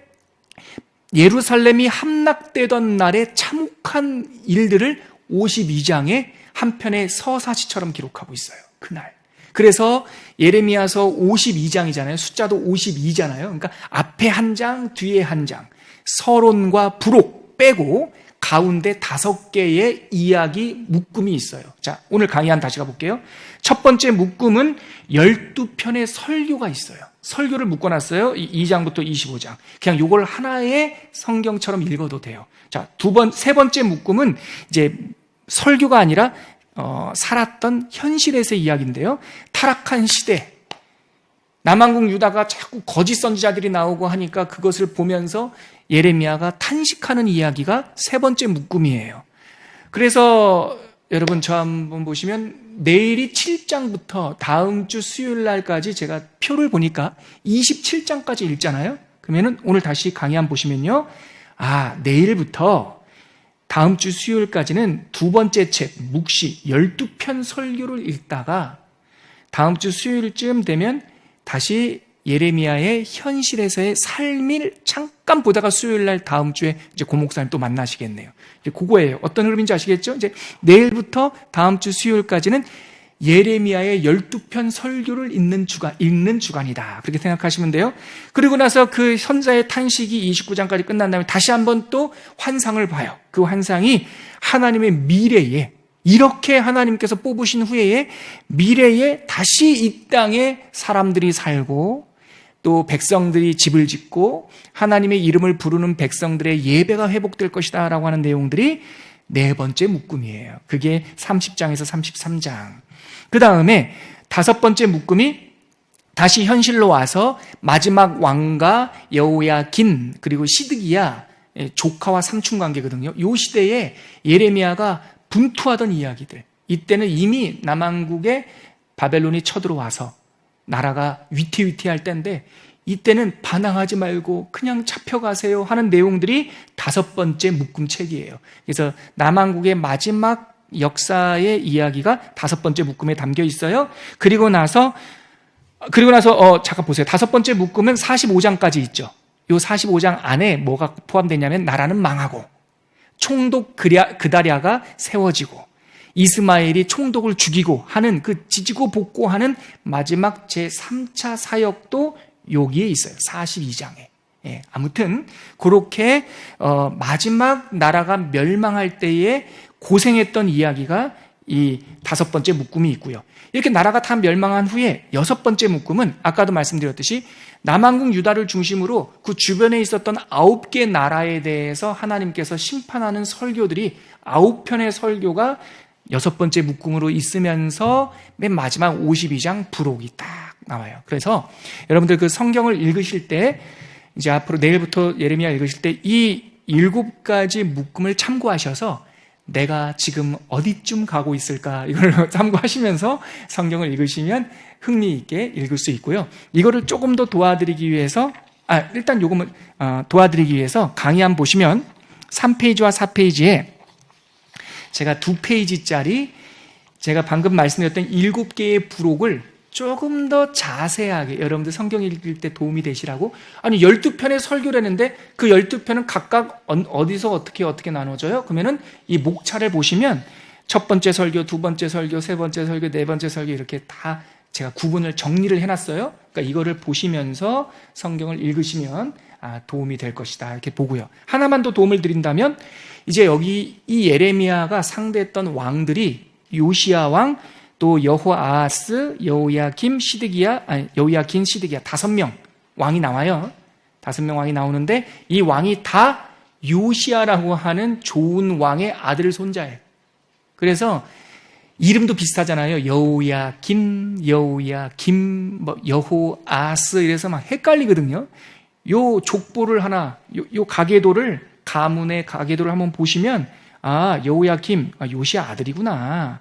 예루살렘이 함락되던 날의 참혹한 일들을 52장에 한 편의 서사시처럼 기록하고 있어요. 그날. 그래서 예레미야서 52장이잖아요. 숫자도 52잖아요. 그러니까 앞에 한 장, 뒤에 한 장. 서론과 부록 빼고 가운데 5개의 이야기 묶음이 있어요. 자, 오늘 강의 한 다시 가볼게요. 첫 번째 묶음은 12편의 설교가 있어요. 설교를 묶어놨어요. 2장부터 25장. 그냥 이걸 하나의 성경처럼 읽어도 돼요. 자, 세 번째 묶음은 이제 설교가 아니라 살았던 현실에서의 이야기인데요. 타락한 시대, 남왕국 유다가 자꾸 거짓 선지자들이 나오고 하니까 그것을 보면서 예레미야가 탄식하는 이야기가 세 번째 묶음이에요. 그래서 여러분 저 한번 보시면 내일이 7장부터 다음 주 수요일 날까지 제가 표를 보니까 27장까지 읽잖아요. 그러면은 오늘 다시 강의 한번 보시면요. 내일부터 다음 주 수요일까지는 두 번째 책 묵시 12편 설교를 읽다가 다음 주 수요일쯤 되면 다시 예레미야의 현실에서의 삶을 잠깐 보다가 수요일 날 다음 주에 이제 고 목사님 또 만나시겠네요. 이제 그거예요. 어떤 흐름인지 아시겠죠? 이제 내일부터 다음 주 수요일까지는 예레미야의 12편 설교를 읽는 주간이다. 그렇게 생각하시면 돼요. 그리고 나서 그 선자의 탄식이 29장까지 끝난 다음에 다시 한번 또 환상을 봐요. 그 환상이 하나님의 미래에, 이렇게 하나님께서 뽑으신 후에 미래에 다시 이 땅에 사람들이 살고 또 백성들이 집을 짓고 하나님의 이름을 부르는 백성들의 예배가 회복될 것이다 라고 하는 내용들이 네 번째 묶음이에요. 그게 30장에서 33장. 그 다음에 다섯 번째 묶음이 다시 현실로 와서 마지막 왕가 여호야긴 그리고 시드기야 조카와 삼촌 관계거든요. 이 시대에 예레미야가 분투하던 이야기들. 이때는 이미 남왕국에 바벨론이 쳐들어와서 나라가 위태위태할 때인데 이때는 반항하지 말고 그냥 잡혀가세요 하는 내용들이 다섯 번째 묶음책이에요. 그래서 남왕국의 마지막 역사의 이야기가 다섯 번째 묶음에 담겨 있어요. 그리고 나서 잠깐 보세요. 다섯 번째 묶음은 45장까지 있죠. 이 45장 안에 뭐가 포함되냐면 나라는 망하고 총독 그다랴가 세워지고 이스마엘이 총독을 죽이고 하는 그 지지고 볶고하는 마지막 제3차 사역도 여기에 있어요. 42장에. 아무튼 그렇게 마지막 나라가 멸망할 때에 고생했던 이야기가 이 다섯 번째 묶음이 있고요. 이렇게 나라가 다 멸망한 후에 여섯 번째 묶음은 아까도 말씀드렸듯이 남왕국 유다를 중심으로 그 주변에 있었던 9개 나라에 대해서 하나님께서 심판하는 설교들이 9편의 설교가 여섯 번째 묶음으로 있으면서 맨 마지막 52장 부록이 딱 나와요. 그래서 여러분들 그 성경을 읽으실 때 이제 앞으로 내일부터 예레미야 읽으실 때 이 7가지 묶음을 참고하셔서 내가 지금 어디쯤 가고 있을까 이걸 참고하시면서 성경을 읽으시면 흥미 있게 읽을 수 있고요. 이거를 조금 더 도와드리기 위해서 일단 요금을 도와드리기 위해서 강의 한번 보시면 3페이지와 4페이지에 제가 2페이지짜리 제가 방금 말씀드렸던 7개의 부록을 조금 더 자세하게 여러분들 성경 읽을 때 도움이 되시라고, 아니 12편의 설교를 했는데 그 12편은 각각 어디서 어떻게 나눠져요? 그러면은 이 목차를 보시면 첫 번째 설교, 두 번째 설교, 세 번째 설교, 네 번째 설교 이렇게 다 제가 구분을 정리를 해놨어요. 그러니까 이거를 보시면서 성경을 읽으시면 도움이 될 것이다 이렇게 보고요. 하나만 더 도움을 드린다면, 이제 여기 이 예레미야가 상대했던 왕들이 요시야 왕, 또 여호아하스, 여호야김, 시드기야 5명 왕이 나와요. 5명 왕이 나오는데 이 왕이 다 요시야라고 하는 좋은 왕의 아들 손자예요. 그래서 이름도 비슷하잖아요. 여호야김, 여호아하스 이래서 막 헷갈리거든요. 요 족보를 하나, 요 가계도를, 가문의 가계도를 한번 보시면 여호야김, 요시야 아들이구나.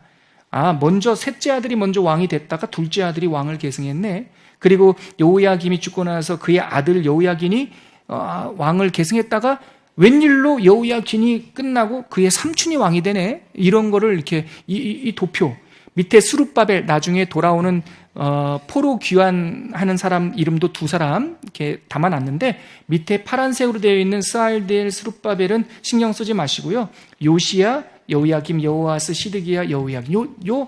먼저 셋째 아들이 먼저 왕이 됐다가 둘째 아들이 왕을 계승했네. 그리고 여호야김이 죽고 나서 그의 아들 여호야긴이 왕을 계승했다가 웬일로 여호야긴이 끝나고 그의 삼촌이 왕이 되네. 이런 거를 이렇게 이 도표 밑에 스룹바벨, 나중에 돌아오는 포로 귀환하는 사람 이름도 2사람 이렇게 담아놨는데, 밑에 파란색으로 되어 있는 스알디엘, 스룹바벨은 신경 쓰지 마시고요. 요시야, 여호야김, 여호아스, 시드기야, 여호야김 요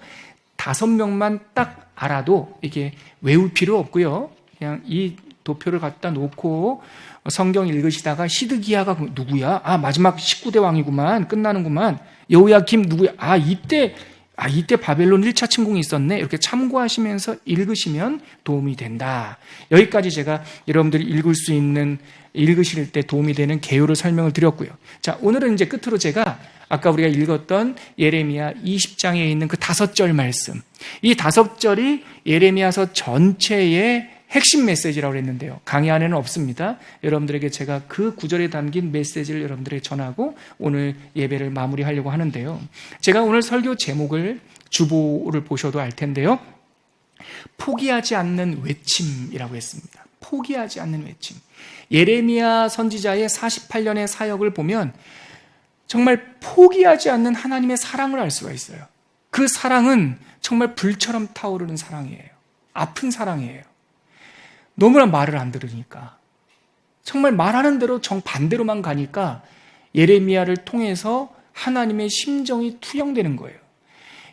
5명만 딱 알아도 이게 외울 필요 없고요. 그냥 이 도표를 갖다 놓고 성경 읽으시다가 시드기야가 누구야? 마지막 19대 왕이구만. 끝나는구만. 여호야김 누구야? 이때 바벨론 1차 침공이 있었네. 이렇게 참고하시면서 읽으시면 도움이 된다. 여기까지 제가 여러분들이 읽으실 때 도움이 되는 개요를 설명을 드렸고요. 자, 오늘은 이제 끝으로 제가 아까 우리가 읽었던 예레미야 20장에 있는 그 5절 말씀, 이 5절이 예레미야서 전체의 핵심 메시지라고 했는데요. 강의 안에는 없습니다. 여러분들에게 제가 그 구절에 담긴 메시지를 여러분들에게 전하고 오늘 예배를 마무리하려고 하는데요. 제가 오늘 설교 제목을, 주보를 보셔도 알 텐데요. 포기하지 않는 외침이라고 했습니다. 포기하지 않는 외침. 예레미야 선지자의 48년의 사역을 보면 정말 포기하지 않는 하나님의 사랑을 알 수가 있어요. 그 사랑은 정말 불처럼 타오르는 사랑이에요. 아픈 사랑이에요. 너무나 말을 안 들으니까, 정말 말하는 대로 정반대로만 가니까 예레미야를 통해서 하나님의 심정이 투영되는 거예요.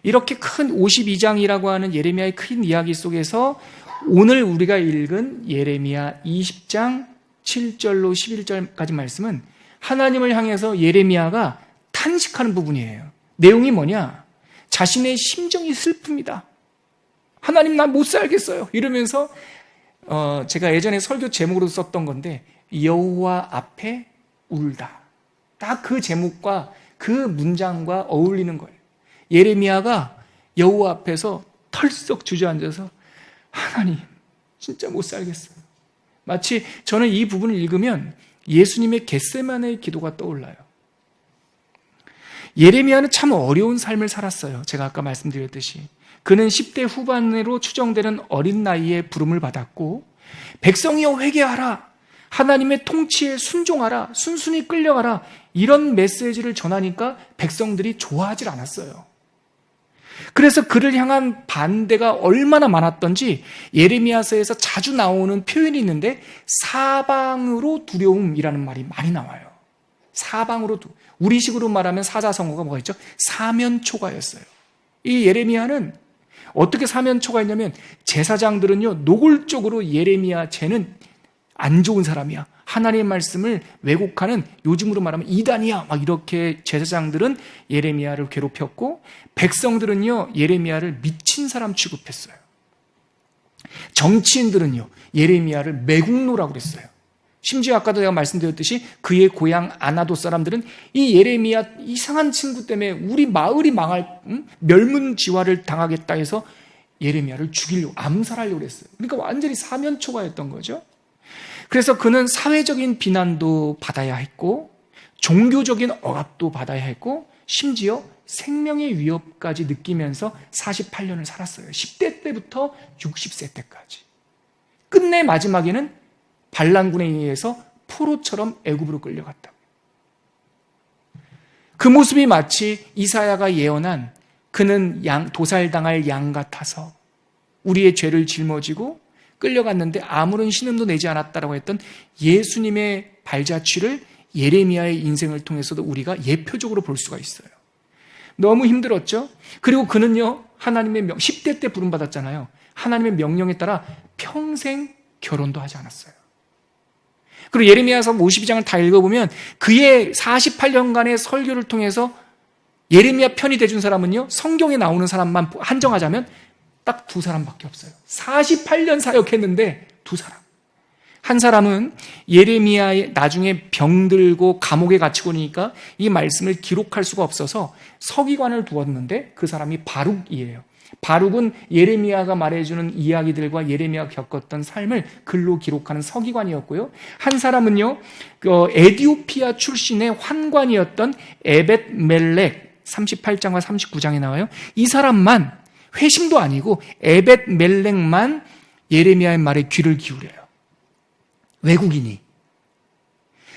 이렇게 큰 52장이라고 하는 예레미야의 큰 이야기 속에서 오늘 우리가 읽은 예레미야 20장 7절로 11절까지 말씀은 하나님을 향해서 예레미야가 탄식하는 부분이에요. 내용이 뭐냐? 자신의 심정이 슬픕니다. 하나님, 나 못 살겠어요. 이러면서 제가 예전에 설교 제목으로 썼던 건데, 여호와 앞에 울다. 딱 그 제목과 그 문장과 어울리는 거예요. 예레미야가 여호와 앞에서 털썩 주저앉아서 하나님, 진짜 못 살겠어요. 마치 저는 이 부분을 읽으면 예수님의 겟세마네의 기도가 떠올라요. 예레미야는 참 어려운 삶을 살았어요. 제가 아까 말씀드렸듯이 그는 10대 후반으로 추정되는 어린 나이에 부름을 받았고, 백성이여 회개하라, 하나님의 통치에 순종하라, 순순히 끌려가라, 이런 메시지를 전하니까 백성들이 좋아하질 않았어요. 그래서 그를 향한 반대가 얼마나 많았던지 예레미야서에서 자주 나오는 표현이 있는데, 사방으로 두려움이라는 말이 많이 나와요. 사방으로, 우리식으로 말하면 사자성어가 뭐가 있죠? 사면초가였어요. 이 예레미야는 어떻게 사면초가 있냐면, 제사장들은요 노골적으로 예레미야, 쟤는 안 좋은 사람이야, 하나님의 말씀을 왜곡하는, 요즘으로 말하면 이단이야, 막 이렇게 제사장들은 예레미야를 괴롭혔고, 백성들은요 예레미야를 미친 사람 취급했어요. 정치인들은요 예레미야를 매국노라고 그랬어요. 심지어 아까도 제가 말씀드렸듯이 그의 고향 아나도 사람들은 이 예레미야 이상한 친구 때문에 우리 마을이 멸문지화를 당하겠다 해서 예레미야를 죽이려고, 암살하려고 했어요. 그러니까 완전히 사면초가였던 거죠. 그래서 그는 사회적인 비난도 받아야 했고, 종교적인 억압도 받아야 했고, 심지어 생명의 위협까지 느끼면서 48년을 살았어요. 10대 때부터 60세 때까지. 끝내 마지막에는 반란군에 의해서 포로처럼 애굽으로 끌려갔다. 그 모습이 마치 이사야가 예언한 그는 도살당할 양 같아서 우리의 죄를 짊어지고 끌려갔는데 아무런 신음도 내지 않았다라고 했던 예수님의 발자취를 예레미야의 인생을 통해서도 우리가 예표적으로 볼 수가 있어요. 너무 힘들었죠? 그리고 그는요, 하나님의 10대 때 부름받았잖아요. 하나님의 명령에 따라 평생 결혼도 하지 않았어요. 그리고 예레미야서 52장을 다 읽어보면 그의 48년간의 설교를 통해서 예레미야 편이 돼준 사람은요, 성경에 나오는 사람만 한정하자면 딱 2사람밖에 없어요. 48년 사역했는데 2사람. 한 사람은 예레미야의 나중에 병들고 감옥에 갇히고 나니까 이 말씀을 기록할 수가 없어서 서기관을 두었는데 그 사람이 바룩이에요. 바룩은 예레미야가 말해주는 이야기들과 예레미야가 겪었던 삶을 글로 기록하는 서기관이었고요. 한 사람은요, 에디오피아 출신의 환관이었던 에벳멜렉, 38장과 39장에 나와요. 이 사람만, 회심도 아니고 에벳멜렉만 예레미야의 말에 귀를 기울여요. 외국인이.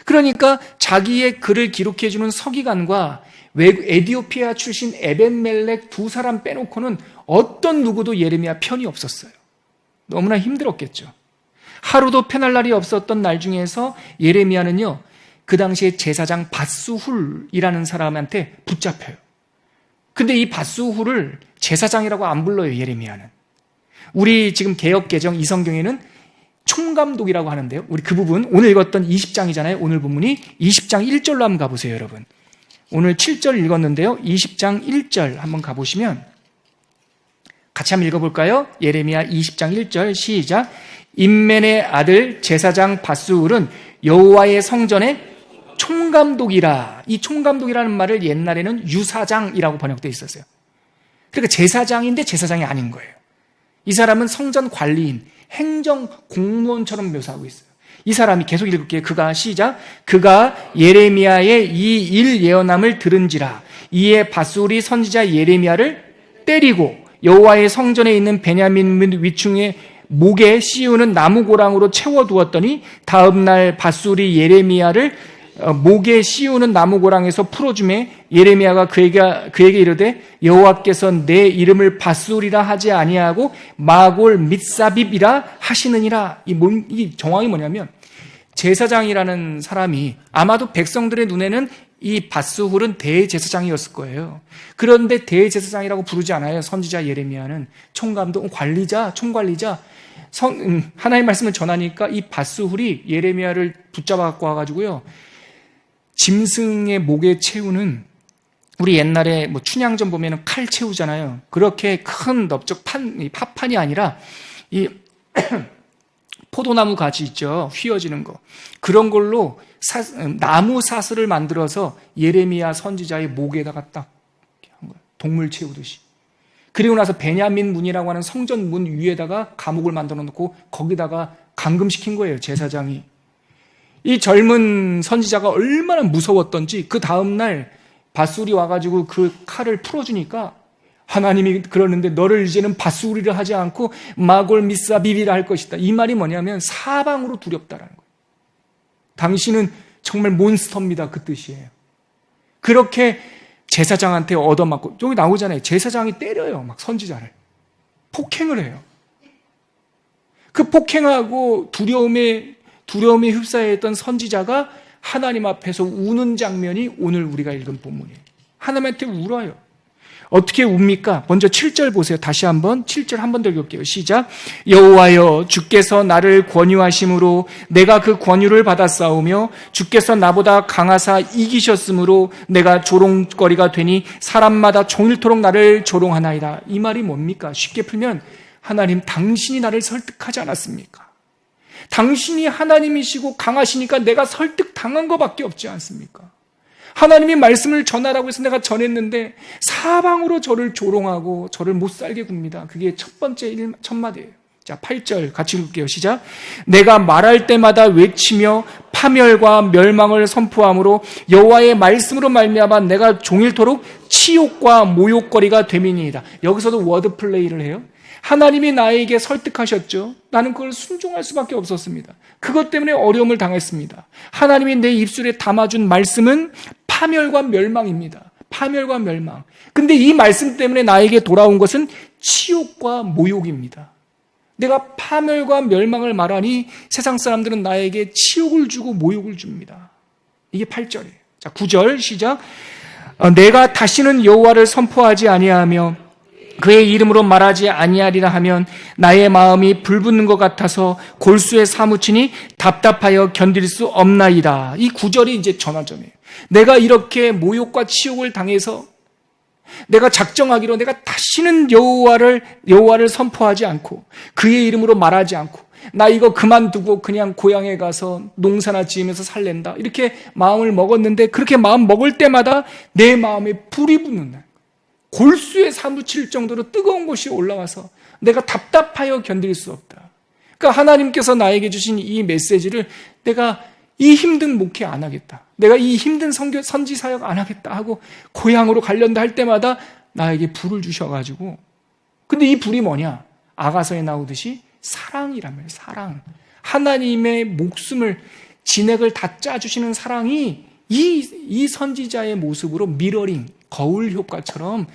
그러니까 자기의 글을 기록해주는 서기관과 에디오피아 출신 에벳멜렉 2사람 빼놓고는 어떤 누구도 예레미야 편이 없었어요. 너무나 힘들었겠죠. 하루도 편할 날이 없었던 날 중에서 예레미야는요, 그 당시에 제사장 밧수훌이라는 사람한테 붙잡혀요. 근데 이 밧수훌을 제사장이라고 안 불러요, 예레미야는. 우리 지금 개역개정 이성경에는 총감독이라고 하는데요. 우리 그 부분, 오늘 읽었던 20장이잖아요. 오늘 본문이 20장 1절로 한번 가보세요, 여러분. 오늘 7절 읽었는데요. 20장 1절 한번 가보시면 같이 한번 읽어볼까요? 예레미야 20장 1절 시작. 임멘의 아들 제사장 밧수울은 여호와의 성전의 총감독이라. 이 총감독이라는 말을 옛날에는 유사장이라고 번역되어 있었어요. 그러니까 제사장인데 제사장이 아닌 거예요. 이 사람은 성전 관리인, 행정 공무원처럼 묘사하고 있어요. 이 사람이 계속 읽을게요. 그가 시작. 그가 예레미야의 이 일 예언함을 들은지라. 이에 밧수울이 선지자 예레미야를 때리고 여호와의 성전에 있는 베냐민 위층에 목에 씌우는 나무 고랑으로 채워두었더니 다음날 밧수울이 예레미야를 목에 씌우는 나무 고랑에서 풀어주매 예레미야가 그에게 이르되 여호와께서 내 이름을 밧수울이라 하지 아니하고 마골 밋사빕이라 하시느니라. 이 정황이 뭐냐면 제사장이라는 사람이 아마도 백성들의 눈에는 이 밧수울은 대제사장이었을 거예요. 그런데 대제사장이라고 부르지 않아요. 선지자 예레미야는 총감독, 관리자, 총관리자. 하나님의 말씀을 전하니까 이 밧수울이 예레미야를 붙잡아 갖고 와가지고요, 짐승의 목에 채우는, 우리 옛날에 뭐 춘향전 보면은 칼 채우잖아요. 그렇게 큰 넓적 파판이 아니라 이 포도나무 가지 있죠. 휘어지는 거. 그런 걸로 나무 사슬을 만들어서 예레미야 선지자의 목에다가 딱 한 거예요. 동물 채우듯이. 그리고 나서 베냐민 문이라고 하는 성전 문 위에다가 감옥을 만들어 놓고 거기다가 감금시킨 거예요, 제사장이. 이 젊은 선지자가 얼마나 무서웠던지 그 다음날 밧수울이 와가지고 그 칼을 풀어주니까 하나님이 그러는데 너를 이제는 밧수울이라 하지 않고 마골 밋사빕이라 할 것이다. 이 말이 뭐냐면 사방으로 두렵다라는 거예요. 당신은 정말 몬스터입니다. 그 뜻이에요. 그렇게 제사장한테 얻어맞고, 여기 나오잖아요. 제사장이 때려요. 막 선지자를. 폭행을 해요. 그 폭행하고 두려움에 휩싸여있던 선지자가 하나님 앞에서 우는 장면이 오늘 우리가 읽은 본문이에요. 하나님한테 울어요. 어떻게 웁니까? 먼저 7절 보세요. 다시 한번 7절 한 번 더 읽을게요. 시작. 여호와여, 주께서 나를 권유하심으로 내가 그 권유를 받았사오며 주께서 나보다 강하사 이기셨으므로 내가 조롱거리가 되니 사람마다 종일토록 나를 조롱하나이다. 이 말이 뭡니까? 쉽게 풀면 하나님, 당신이 나를 설득하지 않았습니까? 당신이 하나님이시고 강하시니까 내가 설득당한 것밖에 없지 않습니까? 하나님이 말씀을 전하라고 해서 내가 전했는데 사방으로 저를 조롱하고 저를 못살게 굽니다. 그게 첫 번째 첫 마디예요. 자, 8절 같이 읽을게요. 시작. 내가 말할 때마다 외치며 파멸과 멸망을 선포함으로 여호와의 말씀으로 말미암아 내가 종일토록 치욕과 모욕거리가 됨이니이다. 여기서도 워드 플레이를 해요. 하나님이 나에게 설득하셨죠. 나는 그걸 순종할 수밖에 없었습니다. 그것 때문에 어려움을 당했습니다. 하나님이 내 입술에 담아준 말씀은 파멸과 멸망입니다. 파멸과 멸망. 근데 이 말씀 때문에 나에게 돌아온 것은 치욕과 모욕입니다. 내가 파멸과 멸망을 말하니 세상 사람들은 나에게 치욕을 주고 모욕을 줍니다. 이게 8절이에요. 자, 9절 시작. 내가 다시는 여호와를 선포하지 아니하며 그의 이름으로 말하지 아니하리라 하면 나의 마음이 불붙는 것 같아서 골수에 사무치니 답답하여 견딜 수 없나이다. 이 9절이 이제 전환점이에요. 내가 이렇게 모욕과 치욕을 당해서 내가 작정하기로 내가 다시는 여호와를 선포하지 않고 그의 이름으로 말하지 않고 나 이거 그만두고 그냥 고향에 가서 농사나 지으면서 살랜다 이렇게 마음을 먹었는데, 그렇게 마음 먹을 때마다 내 마음에 불이 붙는 날, 골수에 사무칠 정도로 뜨거운 것이 올라와서 내가 답답하여 견딜 수 없다. 그러니까 하나님께서 나에게 주신 이 메시지를 내가 이 힘든 목회 안 하겠다, 내가 이 힘든 선지 사역 안 하겠다 하고 고향으로 가련다 할 때마다 나에게 불을 주셔가지고, 근데 이 불이 뭐냐? 아가서에 나오듯이 사랑이라며. 사랑. 하나님의 목숨을, 진액을 다 짜주시는 사랑이 이 선지자의 모습으로 미러링, 거울 효과처럼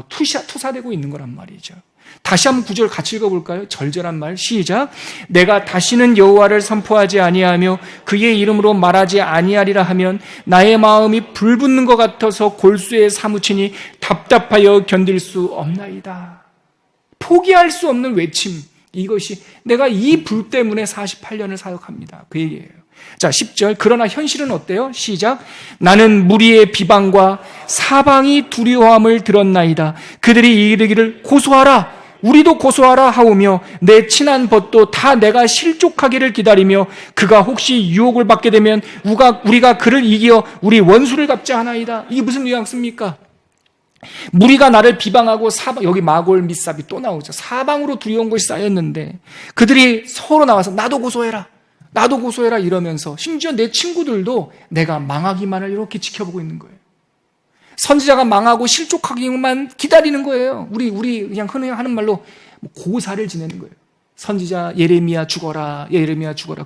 투사되고 있는 거란 말이죠. 다시 한번 9절 같이 읽어볼까요? 절절한 말 시작. 내가 다시는 여호와를 선포하지 아니하며 그의 이름으로 말하지 아니하리라 하면 나의 마음이 불붙는 것 같아서 골수에 사무치니 답답하여 견딜 수 없나이다. 포기할 수 없는 외침, 이것이 내가 이 불 때문에 48년을 사역합니다, 그 얘기예요. 자, 10절. 그러나 현실은 어때요? 시작. 나는 무리의 비방과 사방이 두려움을 들었나이다. 그들이 이르기를 고소하라, 우리도 고소하라 하오며 내 친한 벗도 다 내가 실족하기를 기다리며 그가 혹시 유혹을 받게 되면 우리가 그를 이겨 우리 원수를 갚자 하나이다. 이게 무슨 뉘앙스입니까? 무리가 나를 비방하고 여기 마골 밑삽이 또 나오죠. 사방으로 두려운 것이 쌓였는데 그들이 서로 나와서 나도 고소해라, 나도 고소해라 이러면서 심지어 내 친구들도 내가 망하기만을 이렇게 지켜보고 있는 거예요. 선지자가 망하고 실족하기만 기다리는 거예요. 우리 그냥 흔히 하는 말로 고사를 지내는 거예요. 선지자 예레미야 죽어라, 예레미야 죽어라.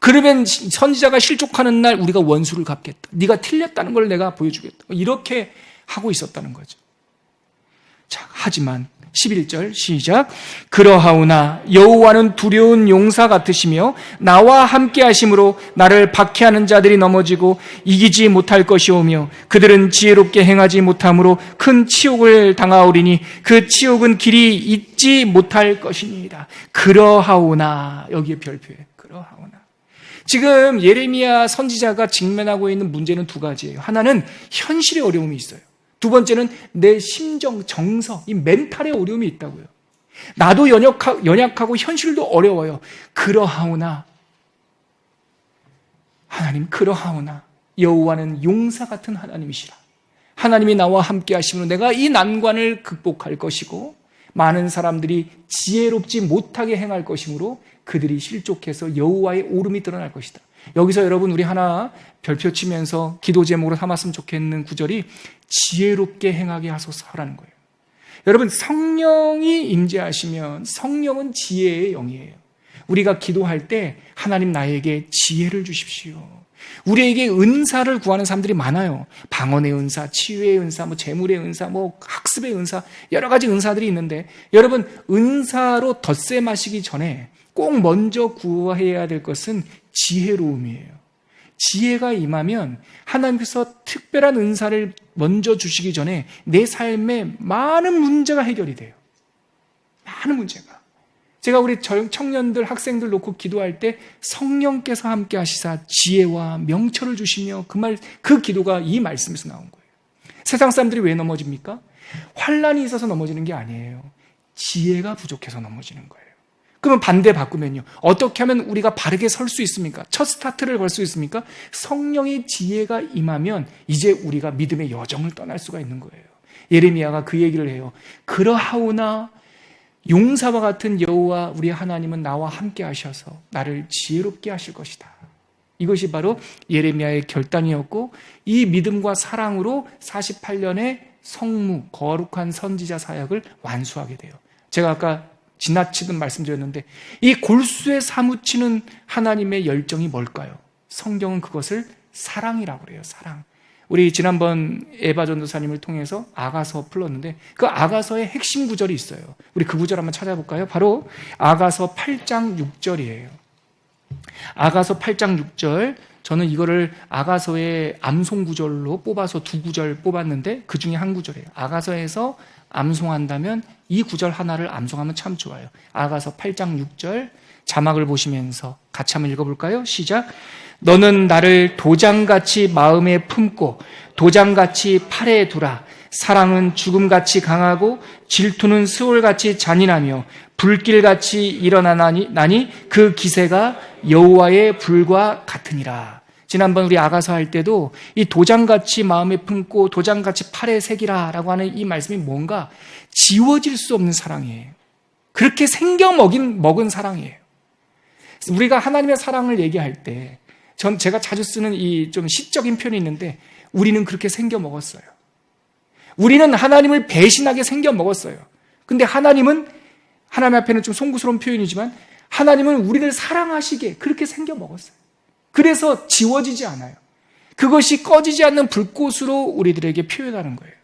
그러면 선지자가 실족하는 날 우리가 원수를 갚겠다, 네가 틀렸다는 걸 내가 보여주겠다, 이렇게 하고 있었다는 거죠. 자, 하지만 11절 시작. 그러하오나 여호와는 두려운 용사 같으시며 나와 함께 하심으로 나를 박해하는 자들이 넘어지고 이기지 못할 것이오며 그들은 지혜롭게 행하지 못함으로 큰 치욕을 당하오리니 그 치욕은 길이 잊지 못할 것이니이다. 그러하오나, 여기에 별표에 그러하오나. 지금 예레미야 선지자가 직면하고 있는 문제는 두 가지예요. 하나는 현실의 어려움이 있어요. 두 번째는 내 심정, 정서, 이 멘탈의 어려움이 있다고요. 나도 연약하고 현실도 어려워요. 그러하오나, 하나님 그러하오나 여호와는 용사 같은 하나님이시라. 하나님이 나와 함께 하시면 내가 이 난관을 극복할 것이고 많은 사람들이 지혜롭지 못하게 행할 것이므로 그들이 실족해서 여호와의 오름이 드러날 것이다. 여기서 여러분 우리 하나 별표 치면서 기도 제목으로 삼았으면 좋겠는 구절이 지혜롭게 행하게 하소서라는 거예요. 여러분, 성령이 임재하시면 성령은 지혜의 영이에요. 우리가 기도할 때 하나님 나에게 지혜를 주십시오. 우리에게 은사를 구하는 사람들이 많아요. 방언의 은사, 치유의 은사, 재물의 은사, 학습의 은사, 여러 가지 은사들이 있는데 여러분, 은사로 덧새 마시기 전에 꼭 먼저 구해야 될 것은 지혜로움이에요. 지혜가 임하면 하나님께서 특별한 은사를 먼저 주시기 전에 내 삶에 많은 문제가 해결이 돼요. 많은 문제가. 제가 우리 청년들, 학생들 놓고 기도할 때 성령께서 함께 하시사 지혜와 명철을 주시며 그 기도가 이 말씀에서 나온 거예요. 세상 사람들이 왜 넘어집니까? 환난이 있어서 넘어지는 게 아니에요. 지혜가 부족해서 넘어지는 거예요. 그러면 반대 바꾸면요, 어떻게 하면 우리가 바르게 설 수 있습니까? 첫 스타트를 걸 수 있습니까? 성령의 지혜가 임하면 이제 우리가 믿음의 여정을 떠날 수가 있는 거예요. 예레미야가 그 얘기를 해요. 그러하오나 용사와 같은 여호와 우리 하나님은 나와 함께 하셔서 나를 지혜롭게 하실 것이다. 이것이 바로 예레미야의 결단이었고 이 믿음과 사랑으로 48년의 성무, 거룩한 선지자 사역을 완수하게 돼요. 제가 아까 지나치듯 말씀드렸는데 이 골수에 사무치는 하나님의 열정이 뭘까요? 성경은 그것을 사랑이라고 그래요. 사랑. 우리 지난번 에바 전도사님을 통해서 아가서 풀었는데 그 아가서의 핵심 구절이 있어요. 우리 그 구절 한번 찾아볼까요? 바로 아가서 8장 6절이에요. 아가서 8장 6절, 저는 이거를 아가서의 암송 구절로 뽑아서 두 구절 뽑았는데 그 중에 한 구절이에요. 아가서에서 암송한다면 이 구절 하나를 암송하면 참 좋아요. 아가서 8장 6절 자막을 보시면서 같이 한번 읽어볼까요? 시작. 너는 나를 도장같이 마음에 품고 도장같이 팔에 두라. 사랑은 죽음같이 강하고 질투는 스올같이 잔인하며 불길같이 일어나나니 그 기세가 여호와의 불과 같으니라. 지난번 우리 아가서 할 때도 이 도장같이 마음에 품고 도장같이 팔에 새기라 라고 하는 이 말씀이 뭔가 지워질 수 없는 사랑이에요. 그렇게 생겨 먹은 사랑이에요. 우리가 하나님의 사랑을 얘기할 때 제가 자주 쓰는 이 좀 시적인 표현이 있는데 우리는 그렇게 생겨 먹었어요. 우리는 하나님을 배신하게 생겨 먹었어요. 근데 하나님 앞에는 좀 송구스러운 표현이지만 하나님은 우리를 사랑하시게 그렇게 생겨 먹었어요. 그래서 지워지지 않아요. 그것이 꺼지지 않는 불꽃으로 우리들에게 표현하는 거예요.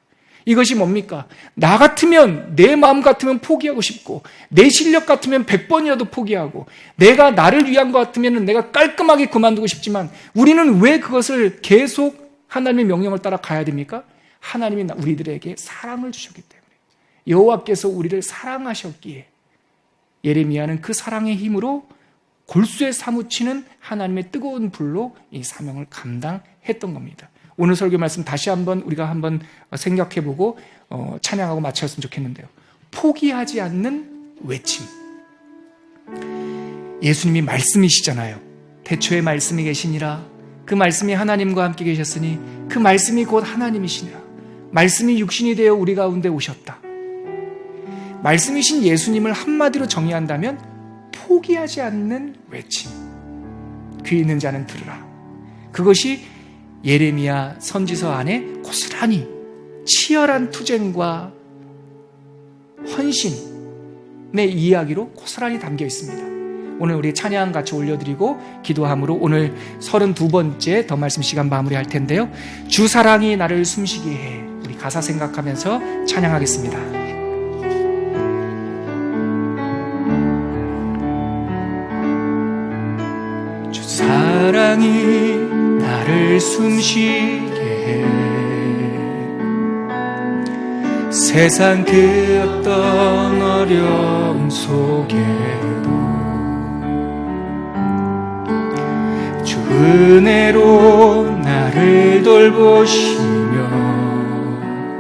이것이 뭡니까? 나 같으면, 내 마음 같으면 포기하고 싶고, 내 실력 같으면 100번이라도 포기하고, 내가 나를 위한 것 같으면 내가 깔끔하게 그만두고 싶지만 우리는 왜 그것을 계속 하나님의 명령을 따라 가야 됩니까? 하나님이 우리들에게 사랑을 주셨기 때문에, 여호와께서 우리를 사랑하셨기에 예레미야는 그 사랑의 힘으로 골수에 사무치는 하나님의 뜨거운 불로 이 사명을 감당했던 겁니다. 오늘 설교 말씀 다시 우리가 한번 생각해보고 찬양하고 마쳤으면 좋겠는데요. 포기하지 않는 외침. 예수님이 말씀이시잖아요. 태초에 말씀이 계시니라. 그 말씀이 하나님과 함께 계셨으니 그 말씀이 곧 하나님이시니라. 말씀이 육신이 되어 우리 가운데 오셨다. 말씀이신 예수님을 한마디로 정의한다면 포기하지 않는 외침. 귀 있는 자는 들으라. 그것이 예레미야 선지서 안에 고스란히 치열한 투쟁과 헌신의 이야기로 고스란히 담겨 있습니다. 오늘 우리 찬양 같이 올려드리고 기도함으로 오늘 32번째 더 말씀 시간 마무리할 텐데요. 주 사랑이 나를 숨쉬게 해. 우리 가사 생각하면서 찬양하겠습니다. 주 사랑이 나를 숨쉬게 해. 세상 그 어떤 어려움 속에도 주 은혜로 나를 돌보시며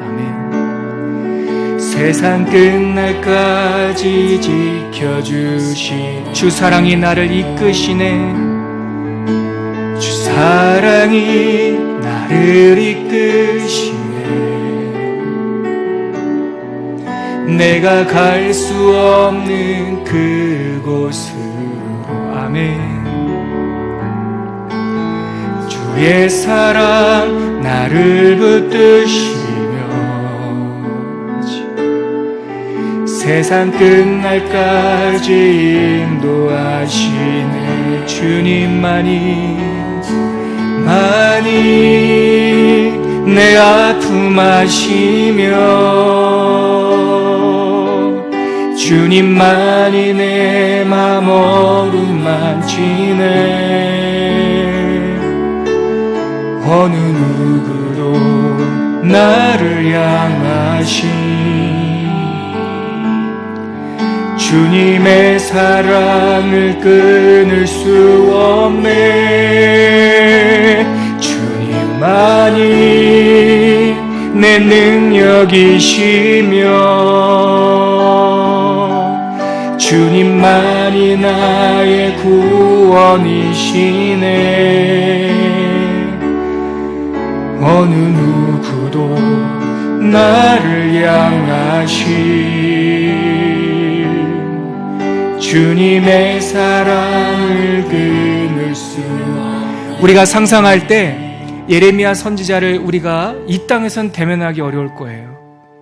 아멘. 세상 끝날까지 지켜주시 주 사랑이 나를 이끄시네. 주 사랑이 나를 이끄시네. 내가 갈 수 없는 그곳으로 아멘. 주의 사랑 나를 붙드시며 세상 끝날까지 인도하시네. 주님만이 내 아픔 아시며 주님만이 내 맘 어루만지네. 어느 누구도 나를 향하신 주님의 사랑을 끊을 수 없네. 주님만이 내 능력이시며 주님만이 나의 구원이시네. 어느 누구도 나를 향하신 주님의 사랑을 끊을 수. 우리가 상상할 때 예레미야 선지자를 우리가 이 땅에선 대면하기 어려울 거예요.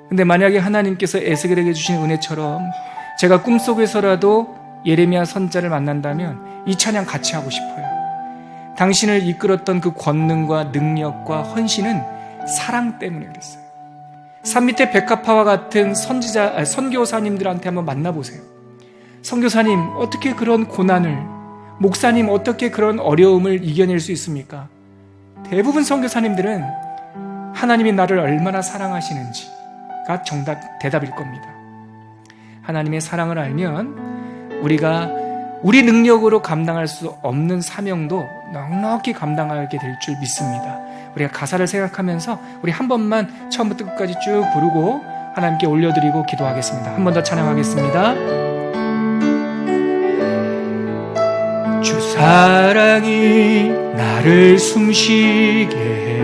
근데 만약에 하나님께서 에스겔에게 주신 은혜처럼 제가 꿈속에서라도 예레미야 선지자를 만난다면 이 찬양 같이 하고 싶어요. 당신을 이끌었던 그 권능과 능력과 헌신은 사랑 때문에 그랬어요. 산밑의 백합화와 같은 선교사님들한테 한번 만나보세요. 선교사님, 어떻게 그런 고난을, 목사님, 어떻게 그런 어려움을 이겨낼 수 있습니까? 대부분 선교사님들은 하나님이 나를 얼마나 사랑하시는지가 대답일 겁니다. 하나님의 사랑을 알면 우리가 우리 능력으로 감당할 수 없는 사명도 넉넉히 감당하게 될 줄 믿습니다. 우리가 가사를 생각하면서 우리 한 번만 처음부터 끝까지 쭉 부르고 하나님께 올려드리고 기도하겠습니다. 한 번 더 찬양하겠습니다. 주 사랑이 나를 숨쉬게 해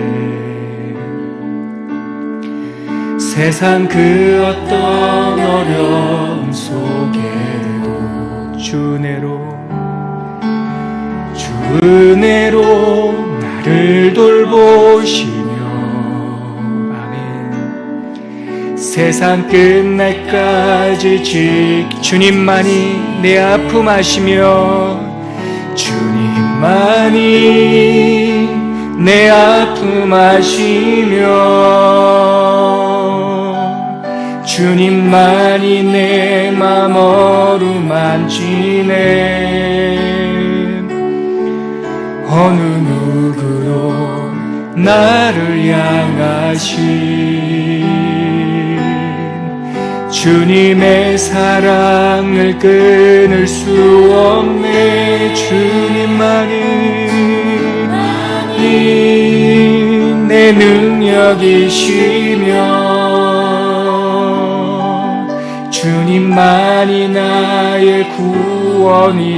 세상 그 어떤 어려움 속에도 주 은혜로 나를 돌보시며 아멘. 세상 끝날까지 주님만이 내 아픔 아시며 주님만이 내 아픔 아시며 주님만이 내 맘 어루만지네. 어느 누구도 나를 향하신 주님의 사랑을 끊을 수 없네. 주님만이 내 능력이시며 주님만이 나의 구원이시네.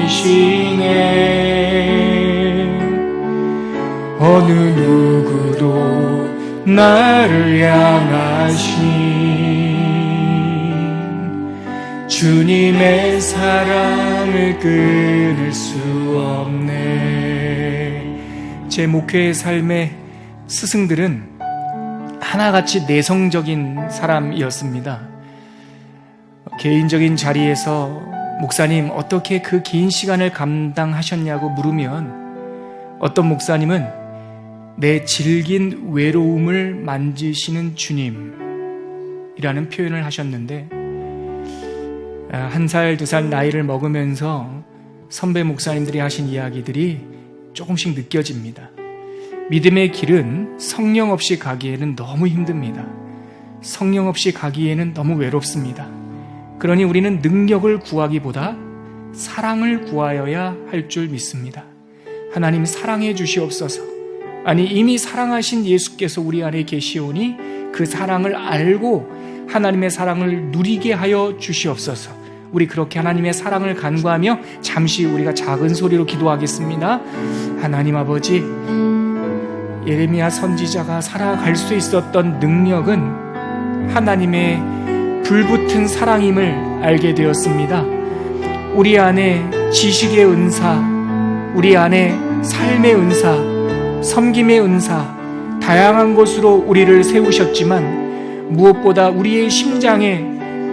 어느 누구도 나를 향하신 주님의 사랑을 끊을 수 없네. 제 목회의 삶의 스승들은 하나같이 내성적인 사람이었습니다. 개인적인 자리에서 목사님 어떻게 그 긴 시간을 감당하셨냐고 물으면 어떤 목사님은 내 질긴 외로움을 만지시는 주님이라는 표현을 하셨는데, 1살, 2살 나이를 먹으면서 선배 목사님들이 하신 이야기들이 조금씩 느껴집니다. 믿음의 길은 성령 없이 가기에는 너무 힘듭니다. 성령 없이 가기에는 너무 외롭습니다. 그러니 우리는 능력을 구하기보다 사랑을 구하여야 할 줄 믿습니다. 하나님 사랑해 주시옵소서. 아니, 이미 사랑하신 예수께서 우리 안에 계시오니 그 사랑을 알고 하나님의 사랑을 누리게 하여 주시옵소서. 우리 그렇게 하나님의 사랑을 간구하며 잠시 우리가 작은 소리로 기도하겠습니다. 하나님 아버지, 예레미야 선지자가 살아갈 수 있었던 능력은 하나님의 불붙은 사랑임을 알게 되었습니다. 우리 안에 지식의 은사, 우리 안에 삶의 은사, 섬김의 은사, 다양한 곳으로 우리를 세우셨지만 무엇보다 우리의 심장에,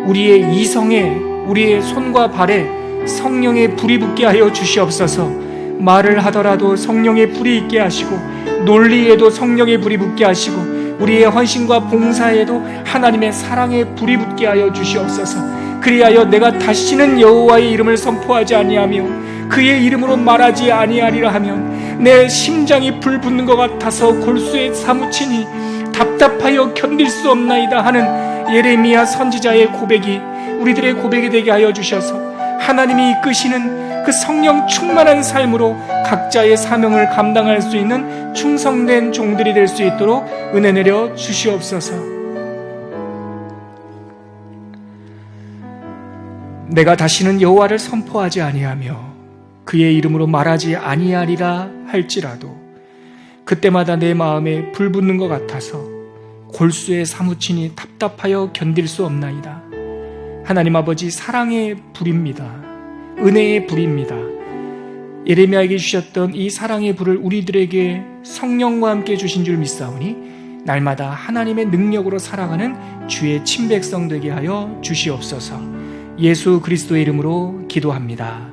우리의 이성에, 우리의 손과 발에 성령의 불이 붙게 하여 주시옵소서. 말을 하더라도 성령의 불이 있게 하시고, 논리에도 성령의 불이 붙게 하시고, 우리의 헌신과 봉사에도 하나님의 사랑의 불이 붙게 하여 주시옵소서. 그리하여 내가 다시는 여호와의 이름을 선포하지 아니하며 그의 이름으로 말하지 아니하리라 하면 내 심장이 불 붙는 것 같아서 골수에 사무치니 답답하여 견딜 수 없나이다 하는 예레미야 선지자의 고백이 우리들의 고백이 되게 하여 주셔서 하나님이 이끄시는 그 성령 충만한 삶으로 각자의 사명을 감당할 수 있는 충성된 종들이 될 수 있도록 은혜 내려 주시옵소서. 내가 다시는 여호와를 선포하지 아니하며 그의 이름으로 말하지 아니하리라 할지라도 그때마다 내 마음에 불 붙는 것 같아서 골수에 사무치니 답답하여 견딜 수 없나이다. 하나님 아버지, 사랑의 불입니다. 은혜의 불입니다. 예레미야에게 주셨던 이 사랑의 불을 우리들에게 성령과 함께 주신 줄 믿사오니 날마다 하나님의 능력으로 살아가는 주의 친백성 되게 하여 주시옵소서. 예수 그리스도의 이름으로 기도합니다.